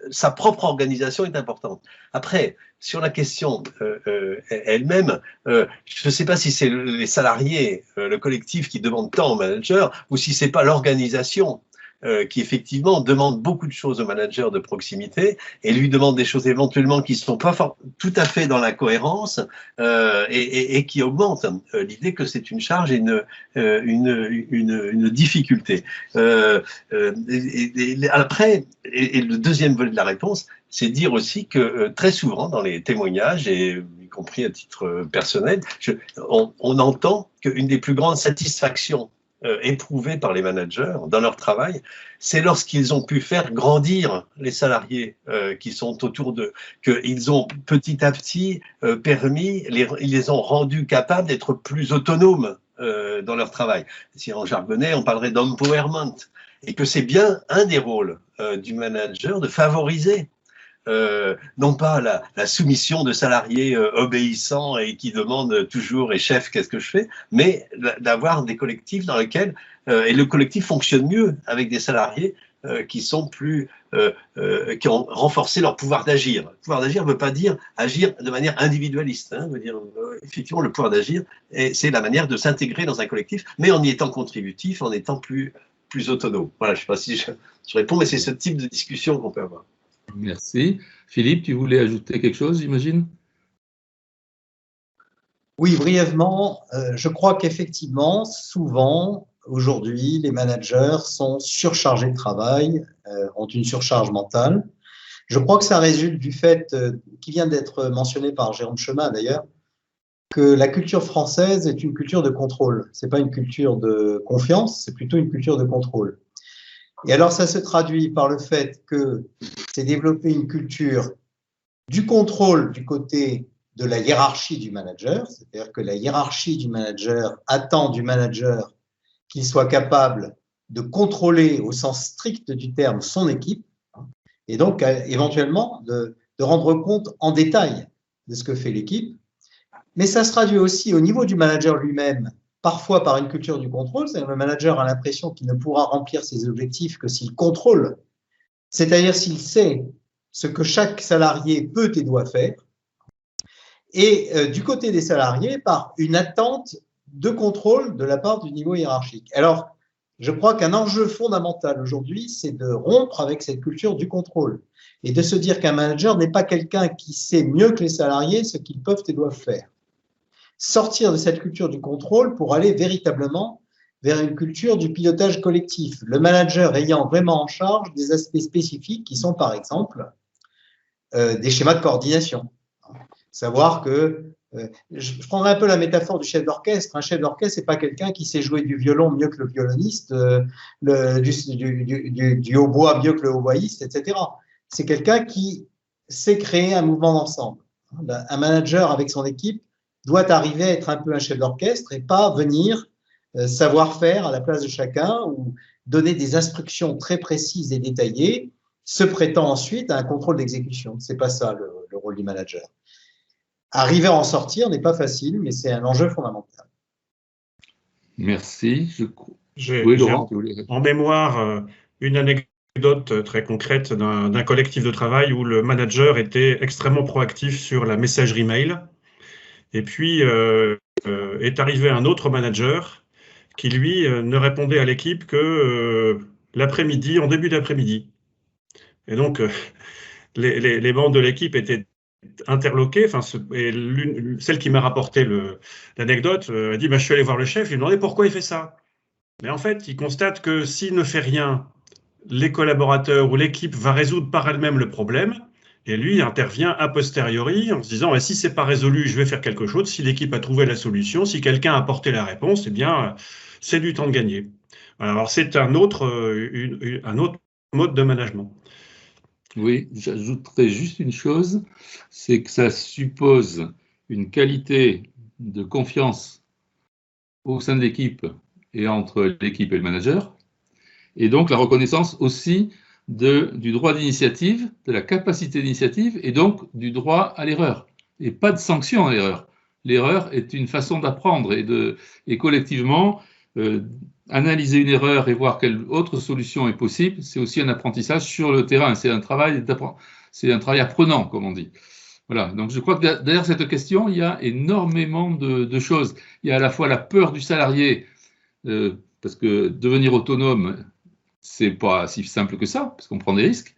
sa propre organisation est importante. Après, sur la question elle-même, je ne sais pas si c'est les salariés, le collectif qui demande tant au manager, ou si c'est pas l'organisation qui effectivement demande beaucoup de choses au manager de proximité et lui demande des choses éventuellement qui ne sont pas tout à fait dans la cohérence et qui augmentent l'idée que c'est une charge et une difficulté. Après, le deuxième volet de la réponse, c'est dire aussi que très souvent dans les témoignages, et y compris à titre personnel, on entend qu'une des plus grandes satisfactions éprouvés par les managers dans leur travail, c'est lorsqu'ils ont pu faire grandir les salariés qui sont autour d'eux, qu'ils ont petit à petit ils les ont rendus capables d'être plus autonomes dans leur travail. Si en jargonais, on parlerait d'empowerment, et que c'est bien un des rôles du manager de favoriser non pas la soumission de salariés obéissants et qui demandent toujours « et chef, qu'est-ce que je fais ?», mais d'avoir des collectifs dans lesquels, et le collectif fonctionne mieux avec des salariés qui qui ont renforcé leur pouvoir d'agir. Le pouvoir d'agir ne veut pas dire agir de manière individualiste, veut dire effectivement le pouvoir d'agir, c'est la manière de s'intégrer dans un collectif, mais en y étant contributif, en étant plus autonome. Voilà, je ne sais pas si je réponds, mais c'est ce type de discussion qu'on peut avoir. Merci. Philippe, tu voulais ajouter quelque chose, j'imagine? Oui, brièvement, je crois qu'effectivement, souvent, aujourd'hui, les managers sont surchargés de travail, ont une surcharge mentale. Je crois que ça résulte du fait, qui vient d'être mentionné par Jérôme Chemin d'ailleurs, que la culture française est une culture de contrôle. Ce n'est pas une culture de confiance, c'est plutôt une culture de contrôle. Et alors, ça se traduit par le fait que c'est développer une culture du contrôle du côté de la hiérarchie du manager, c'est-à-dire que la hiérarchie du manager attend du manager qu'il soit capable de contrôler au sens strict du terme son équipe, et donc éventuellement de rendre compte en détail de ce que fait l'équipe. Mais ça se traduit aussi au niveau du manager lui-même, parfois par une culture du contrôle, c'est-à-dire que le manager a l'impression qu'il ne pourra remplir ses objectifs que s'il contrôle, c'est-à-dire s'il sait ce que chaque salarié peut et doit faire, et du côté des salariés, par une attente de contrôle de la part du niveau hiérarchique. Alors, je crois qu'un enjeu fondamental aujourd'hui, c'est de rompre avec cette culture du contrôle et de se dire qu'un manager n'est pas quelqu'un qui sait mieux que les salariés ce qu'ils peuvent et doivent faire. Sortir de cette culture du contrôle pour aller véritablement vers une culture du pilotage collectif, le manager ayant vraiment en charge des aspects spécifiques qui sont par exemple des schémas de coordination. Savoir que, je prendrai un peu la métaphore du chef d'orchestre. Un chef d'orchestre, ce n'est pas quelqu'un qui sait jouer du violon mieux que le violoniste, du hautbois mieux que le hautboyiste, etc. C'est quelqu'un qui sait créer un mouvement d'ensemble. Un manager avec son équipe doit arriver à être un peu un chef d'orchestre et pas venir savoir faire à la place de chacun ou donner des instructions très précises et détaillées, se prêtant ensuite à un contrôle d'exécution. Ce n'est pas ça le rôle du manager. Arriver à en sortir n'est pas facile, mais c'est un enjeu fondamental. Merci. J'ai Laurent, en mémoire une anecdote très concrète d'un collectif de travail où le manager était extrêmement proactif sur la messagerie mail. Et puis est arrivé un autre manager qui, lui, ne répondait à l'équipe que l'après-midi, en début d'après-midi. Et donc, les membres de l'équipe étaient interloqué, et celle qui m'a rapporté l'anecdote a dit, je suis allé voir le chef, je lui ai demandé pourquoi il fait ça. Mais en fait, il constate que s'il ne fait rien, les collaborateurs ou l'équipe va résoudre par elle-même le problème, et lui intervient a posteriori en se disant, si c'est pas résolu, je vais faire quelque chose. Si l'équipe a trouvé la solution, si quelqu'un a apporté la réponse, eh bien, c'est du temps de gagner. Alors, c'est un autre mode de management. Oui, j'ajouterais juste une chose, c'est que ça suppose une qualité de confiance au sein de l'équipe et entre l'équipe et le manager, et donc la reconnaissance aussi du droit d'initiative, de la capacité d'initiative, et donc du droit à l'erreur, et pas de sanction à l'erreur. L'erreur est une façon d'apprendre et collectivement, analyser une erreur et voir quelle autre solution est possible, c'est aussi un apprentissage sur le terrain. C'est un travail apprenant, comme on dit. Voilà. Donc, je crois que derrière cette question, il y a énormément de choses. Il y a à la fois la peur du salarié, parce que devenir autonome, c'est pas si simple que ça, parce qu'on prend des risques,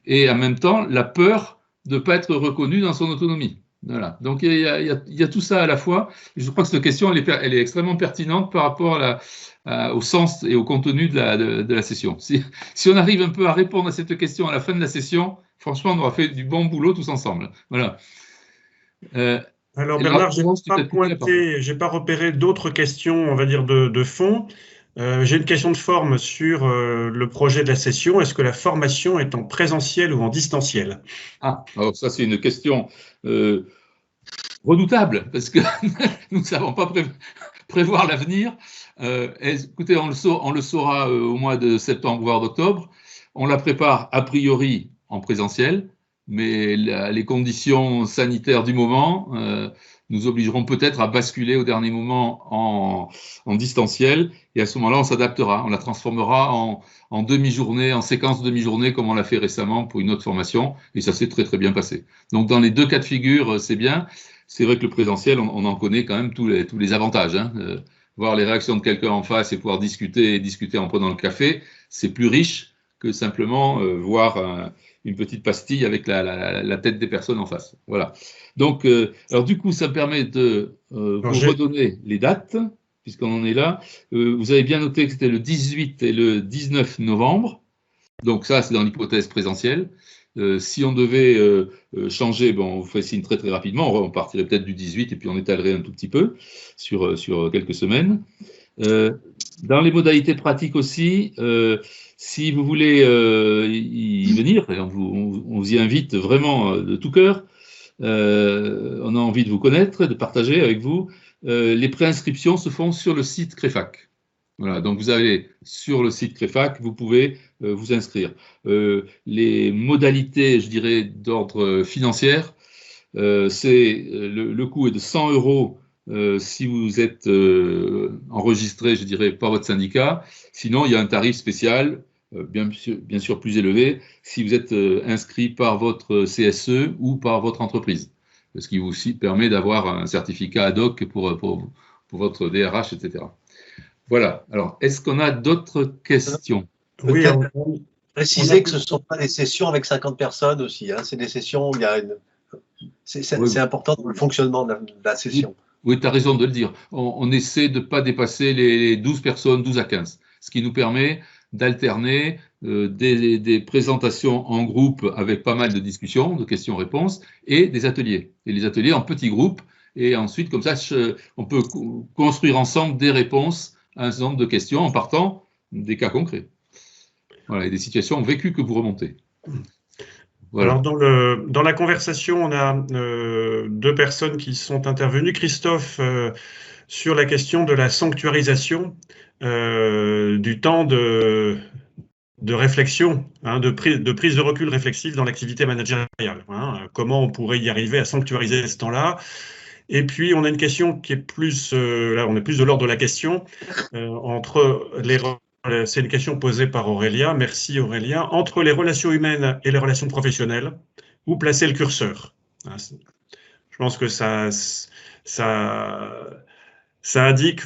et en même temps, la peur de ne pas être reconnu dans son autonomie. Voilà. Donc, il y a tout ça à la fois. Je crois que cette question, elle est extrêmement pertinente par rapport au sens et au contenu de la session. Si on arrive un peu à répondre à cette question à la fin de la session, franchement, on aura fait du bon boulot tous ensemble. Voilà. Alors Bernard, j'ai pas repéré d'autres questions, on va dire, de fond. J'ai une question de forme sur le projet de la session. Est-ce que la formation est en présentiel ou en distanciel? Alors ça, c'est une question redoutable, parce que nous ne savons pas prévoir l'avenir. Écoutez, on le saura au mois de septembre, voire d'octobre. On la prépare a priori en présentiel, mais les conditions sanitaires du moment nous obligeront peut-être à basculer au dernier moment en distanciel, et à ce moment-là, on s'adaptera, on la transformera en demi-journée, en séquence demi-journée, comme on l'a fait récemment pour une autre formation, et ça s'est très très bien passé. Donc dans les deux cas de figure, c'est bien. C'est vrai que le présentiel, on en connaît quand même tous les avantages. Voir les réactions de quelqu'un en face et pouvoir discuter en prenant le café, c'est plus riche que simplement voir une petite pastille avec la tête des personnes en face. Voilà. Donc, alors du coup, ça me permet de vous redonner les dates, puisqu'on en est là. Vous avez bien noté que c'était le 18 et le 19 novembre. Donc ça, c'est dans l'hypothèse présentielle. Si on devait changer, on vous ferait signe très très rapidement. On partirait peut-être du 18 et puis on étalerait un tout petit peu sur quelques semaines. Dans les modalités pratiques aussi, si vous voulez y venir, on vous y invite vraiment de tout cœur. On a envie de vous connaître, de partager avec vous. Les préinscriptions se font sur le site CREFAC. Voilà, donc vous allez sur le site CREFAC, vous pouvez vous inscrire. Les modalités, je dirais, d'ordre financier, le coût est de 100 € si vous êtes enregistré, je dirais, par votre syndicat. Sinon, il y a un tarif spécial, bien sûr plus élevé, si vous êtes inscrit par votre CSE ou par votre entreprise. Ce qui vous aussi permet d'avoir un certificat ad hoc pour votre DRH, etc. Voilà. Alors, est-ce qu'on a d'autres questions? Oui, Peut-être préciser que ce ne sont pas des sessions avec 50 personnes aussi. Hein. C'est des sessions où il y a une. C'est important dans le fonctionnement de la session. Oui, tu as raison de le dire. On essaie de ne pas dépasser les 12 personnes, 12 à 15, ce qui nous permet d'alterner des présentations en groupe avec pas mal de discussions, de questions-réponses, et des ateliers. Et les ateliers en petits groupes, et ensuite, comme ça, on peut construire ensemble des réponses à un certain nombre de questions en partant des cas concrets. Voilà, et des situations vécues que vous remontez. Voilà. Alors, dans la conversation, on a deux personnes qui sont intervenues. Christophe, sur la question de la sanctuarisation du temps de réflexion, hein, de prise de recul réflexive dans l'activité managériale. Hein, comment on pourrait y arriver à sanctuariser ce temps-là? Et puis, on a une question qui est plus, là, on est plus de l'ordre de la question, c'est une question posée par Aurélia. Merci Aurélia. Entre les relations humaines et les relations professionnelles, où placer le curseur? Je pense que ça indique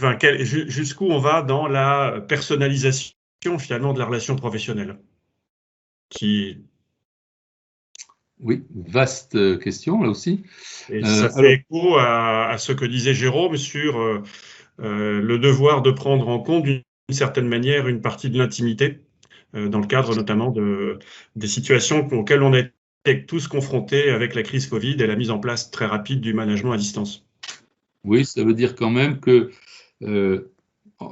jusqu'où on va dans la personnalisation finalement de la relation professionnelle. Oui, vaste question là aussi. Et ça fait écho à ce que disait Jérôme sur le devoir de prendre en compte d'une certaine manière une partie de l'intimité, dans le cadre notamment des situations auxquelles on est tous confrontés avec la crise Covid et la mise en place très rapide du management à distance. Oui, ça veut dire quand même que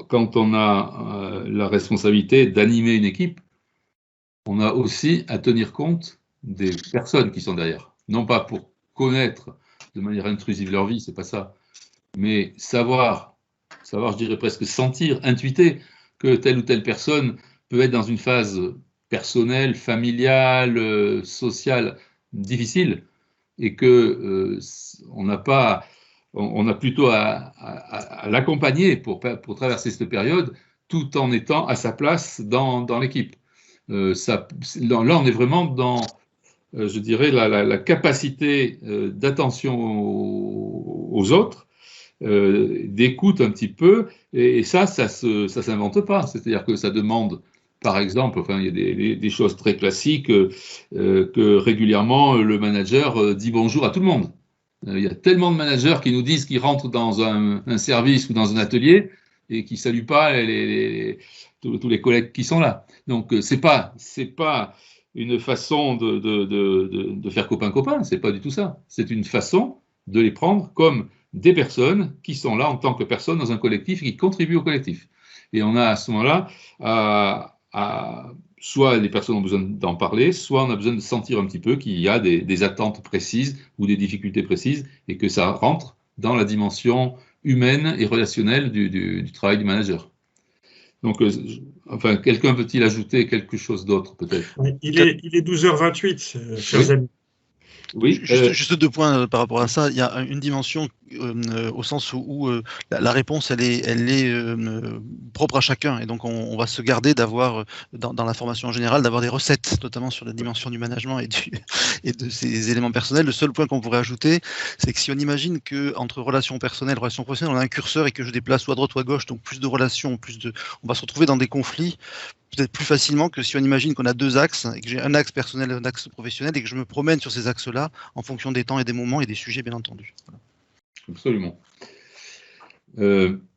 quand on a la responsabilité d'animer une équipe, on a aussi à tenir compte des personnes qui sont derrière. Non pas pour connaître de manière intrusive leur vie, c'est pas ça, mais savoir, je dirais presque sentir, intuiter que telle ou telle personne peut être dans une phase personnelle, familiale, sociale difficile, et que on a plutôt à l'accompagner pour traverser cette période, tout en étant à sa place dans l'équipe. Là, on est vraiment dans, je dirais, la capacité d'attention aux autres, d'écoute un petit peu, et ça s'invente pas. C'est-à-dire que ça demande, par exemple, enfin, il y a des choses très classiques que régulièrement le manager dit bonjour à tout le monde. Il y a tellement de managers qui nous disent qu'ils rentrent dans un service ou dans un atelier et qui ne saluent pas tous les collègues qui sont là. Donc, c'est pas une façon de faire copain-copain, c'est pas du tout ça. C'est une façon de les prendre comme des personnes qui sont là en tant que personnes dans un collectif et qui contribuent au collectif. Et on a à ce moment-là, soit les personnes ont besoin d'en parler, soit on a besoin de sentir un petit peu qu'il y a des attentes précises ou des difficultés précises et que ça rentre dans la dimension humaine et relationnelle du travail du manager. Donc, enfin, quelqu'un peut-il ajouter quelque chose d'autre, peut-être? Oui, il est 12h28, chers amis. Oui, juste deux points par rapport à ça. Il y a une dimension au sens où la réponse elle est propre à chacun, et donc on va se garder d'avoir dans la formation en général d'avoir des recettes, notamment sur la dimension du management et de ces éléments personnels. Le seul point qu'on pourrait ajouter, c'est que si on imagine que entre relations personnelles, relations professionnelles, on a un curseur et que je déplace soit à droite ou à gauche, donc plus de relations, on va se retrouver dans des conflits peut-être plus facilement que si on imagine qu'on a deux axes et que j'ai un axe personnel et un axe professionnel et que je me promène sur ces axes-là en fonction des temps et des moments et des sujets, bien entendu. Voilà. Absolument.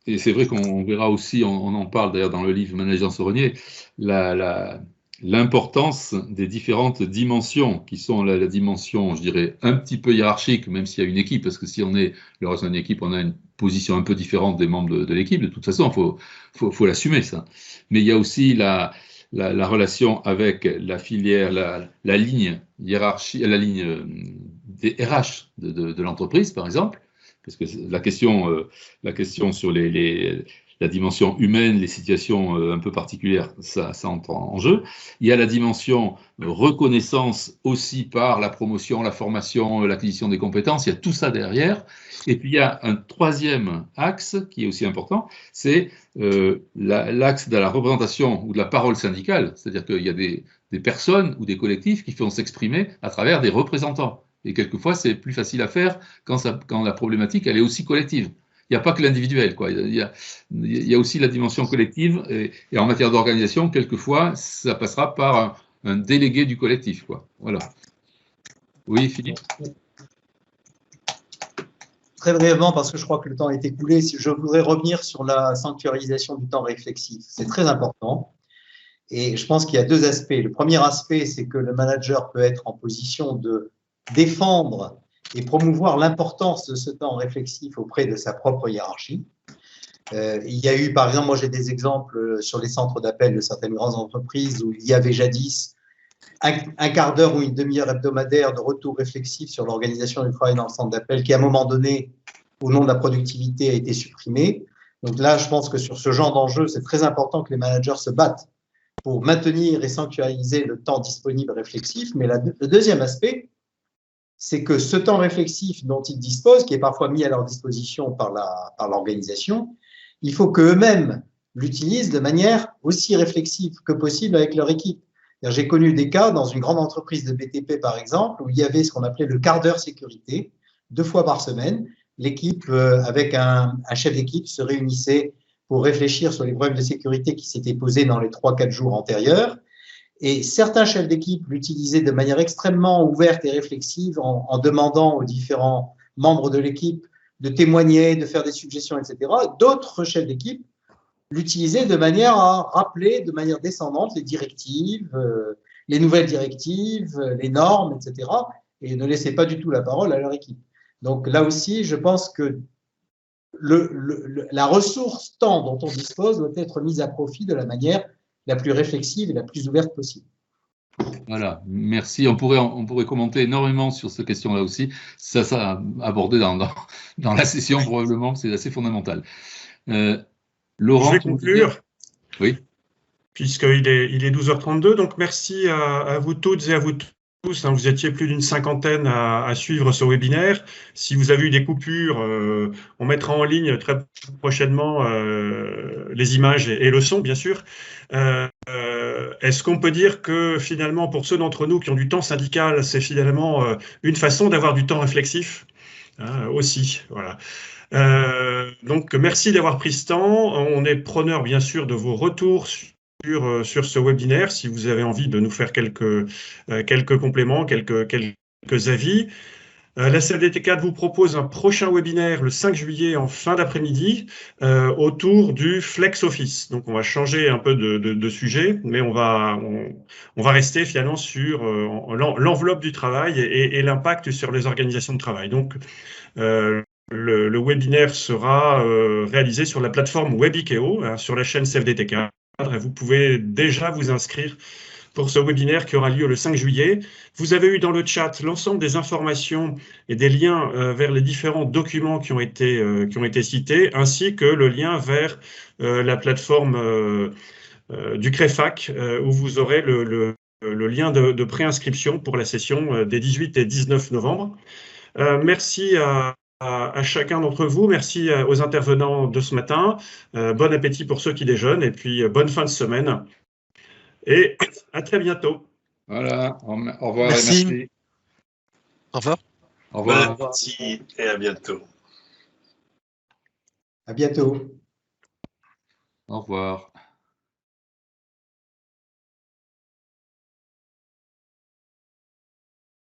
Et c'est vrai qu'on verra aussi, on en parle d'ailleurs dans le livre Manager Soronier, l'importance des différentes dimensions qui sont la dimension, je dirais, un petit peu hiérarchique, même s'il y a une équipe, parce que si on est le reste d'une équipe, on a une position un peu différente des membres de l'équipe. De toute façon, faut l'assumer, ça. Mais il y a aussi la relation avec la filière, la ligne hiérarchie, la ligne des RH de l'entreprise, par exemple, parce que la question sur la dimension humaine, les situations un peu particulières, ça entre en jeu. Il y a la dimension reconnaissance aussi par la promotion, la formation, l'acquisition des compétences, il y a tout ça derrière. Et puis il y a un troisième axe qui est aussi important, c'est l'axe de la représentation ou de la parole syndicale, c'est-à-dire qu'il y a des personnes ou des collectifs qui font s'exprimer à travers des représentants. Et quelquefois, c'est plus facile à faire quand la problématique elle est aussi collective. Il n'y a pas que l'individuel, quoi. Il y a aussi la dimension collective, et en matière d'organisation, quelquefois, ça passera par un délégué du collectif, quoi. Voilà. Oui, Philippe? Très brièvement, parce que je crois que le temps est écoulé, je voudrais revenir sur la sanctuarisation du temps réflexif. C'est très important. Et je pense qu'il y a deux aspects. Le premier aspect, c'est que le manager peut être en position de défendre et promouvoir l'importance de ce temps réflexif auprès de sa propre hiérarchie. Il y a eu, par exemple, moi j'ai des exemples sur les centres d'appel de certaines grandes entreprises où il y avait jadis un quart d'heure ou une demi-heure hebdomadaire de retour réflexif sur l'organisation du travail dans le centre d'appel qui, à un moment donné, au nom de la productivité, a été supprimé. Donc là, je pense que sur ce genre d'enjeu, c'est très important que les managers se battent pour maintenir et sanctuariser le temps disponible réflexif. Mais le deuxième aspect, c'est que ce temps réflexif dont ils disposent, qui est parfois mis à leur disposition par l'organisation, il faut qu'eux-mêmes l'utilisent de manière aussi réflexive que possible avec leur équipe. J'ai connu des cas dans une grande entreprise de BTP, par exemple, où il y avait ce qu'on appelait le quart d'heure sécurité, 2 fois par semaine. L'équipe, avec un chef d'équipe, se réunissait pour réfléchir sur les problèmes de sécurité qui s'étaient posés dans les 3-4 jours antérieurs. Et certains chefs d'équipe l'utilisaient de manière extrêmement ouverte et réflexive en demandant aux différents membres de l'équipe de témoigner, de faire des suggestions, etc. D'autres chefs d'équipe l'utilisaient de manière à rappeler de manière descendante les directives, les nouvelles directives, les normes, etc. et ne laissaient pas du tout la parole à leur équipe. Donc là aussi, je pense que la ressource temps dont on dispose doit être mise à profit de la manière la plus réflexive et la plus ouverte possible. Voilà, merci. On pourrait commenter énormément sur cette question-là aussi. Ça abordé dans la session, probablement, c'est assez fondamental. Laurent, je vais conclure. Oui. Puisqu'il est 12h32, donc merci à vous toutes et à vous tous. Vous étiez plus d'une cinquantaine à suivre ce webinaire. Si vous avez eu des coupures, on mettra en ligne très prochainement les images et le son, bien sûr. Est-ce qu'on peut dire que finalement, pour ceux d'entre nous qui ont du temps syndical, c'est finalement une façon d'avoir du temps réflexif aussi, voilà. Donc, merci d'avoir pris ce temps. On est preneur, bien sûr, de vos retours sur ce webinaire, si vous avez envie de nous faire quelques compléments, quelques avis. La CFDT4 vous propose un prochain webinaire le 5 juillet en fin d'après-midi autour du Flex Office. Donc, on va changer un peu de sujet, mais on va rester finalement sur l'enveloppe du travail et l'impact sur les organisations de travail. Donc, le webinaire sera réalisé sur la plateforme Webikeo, sur la chaîne CFDT4. Et vous pouvez déjà vous inscrire pour ce webinaire qui aura lieu le 5 juillet. Vous avez eu dans le chat l'ensemble des informations et des liens vers les différents documents qui ont été cités, ainsi que le lien vers la plateforme du CREFAC, où vous aurez le lien de préinscription pour la session des 18 et 19 novembre. Merci à chacun d'entre vous, merci aux intervenants de ce matin, bon appétit pour ceux qui déjeunent, et puis bonne fin de semaine, et à très bientôt. Voilà, au revoir. Merci. Et merci. Au revoir. Au revoir. Bon appétit et à bientôt. À bientôt. Au revoir.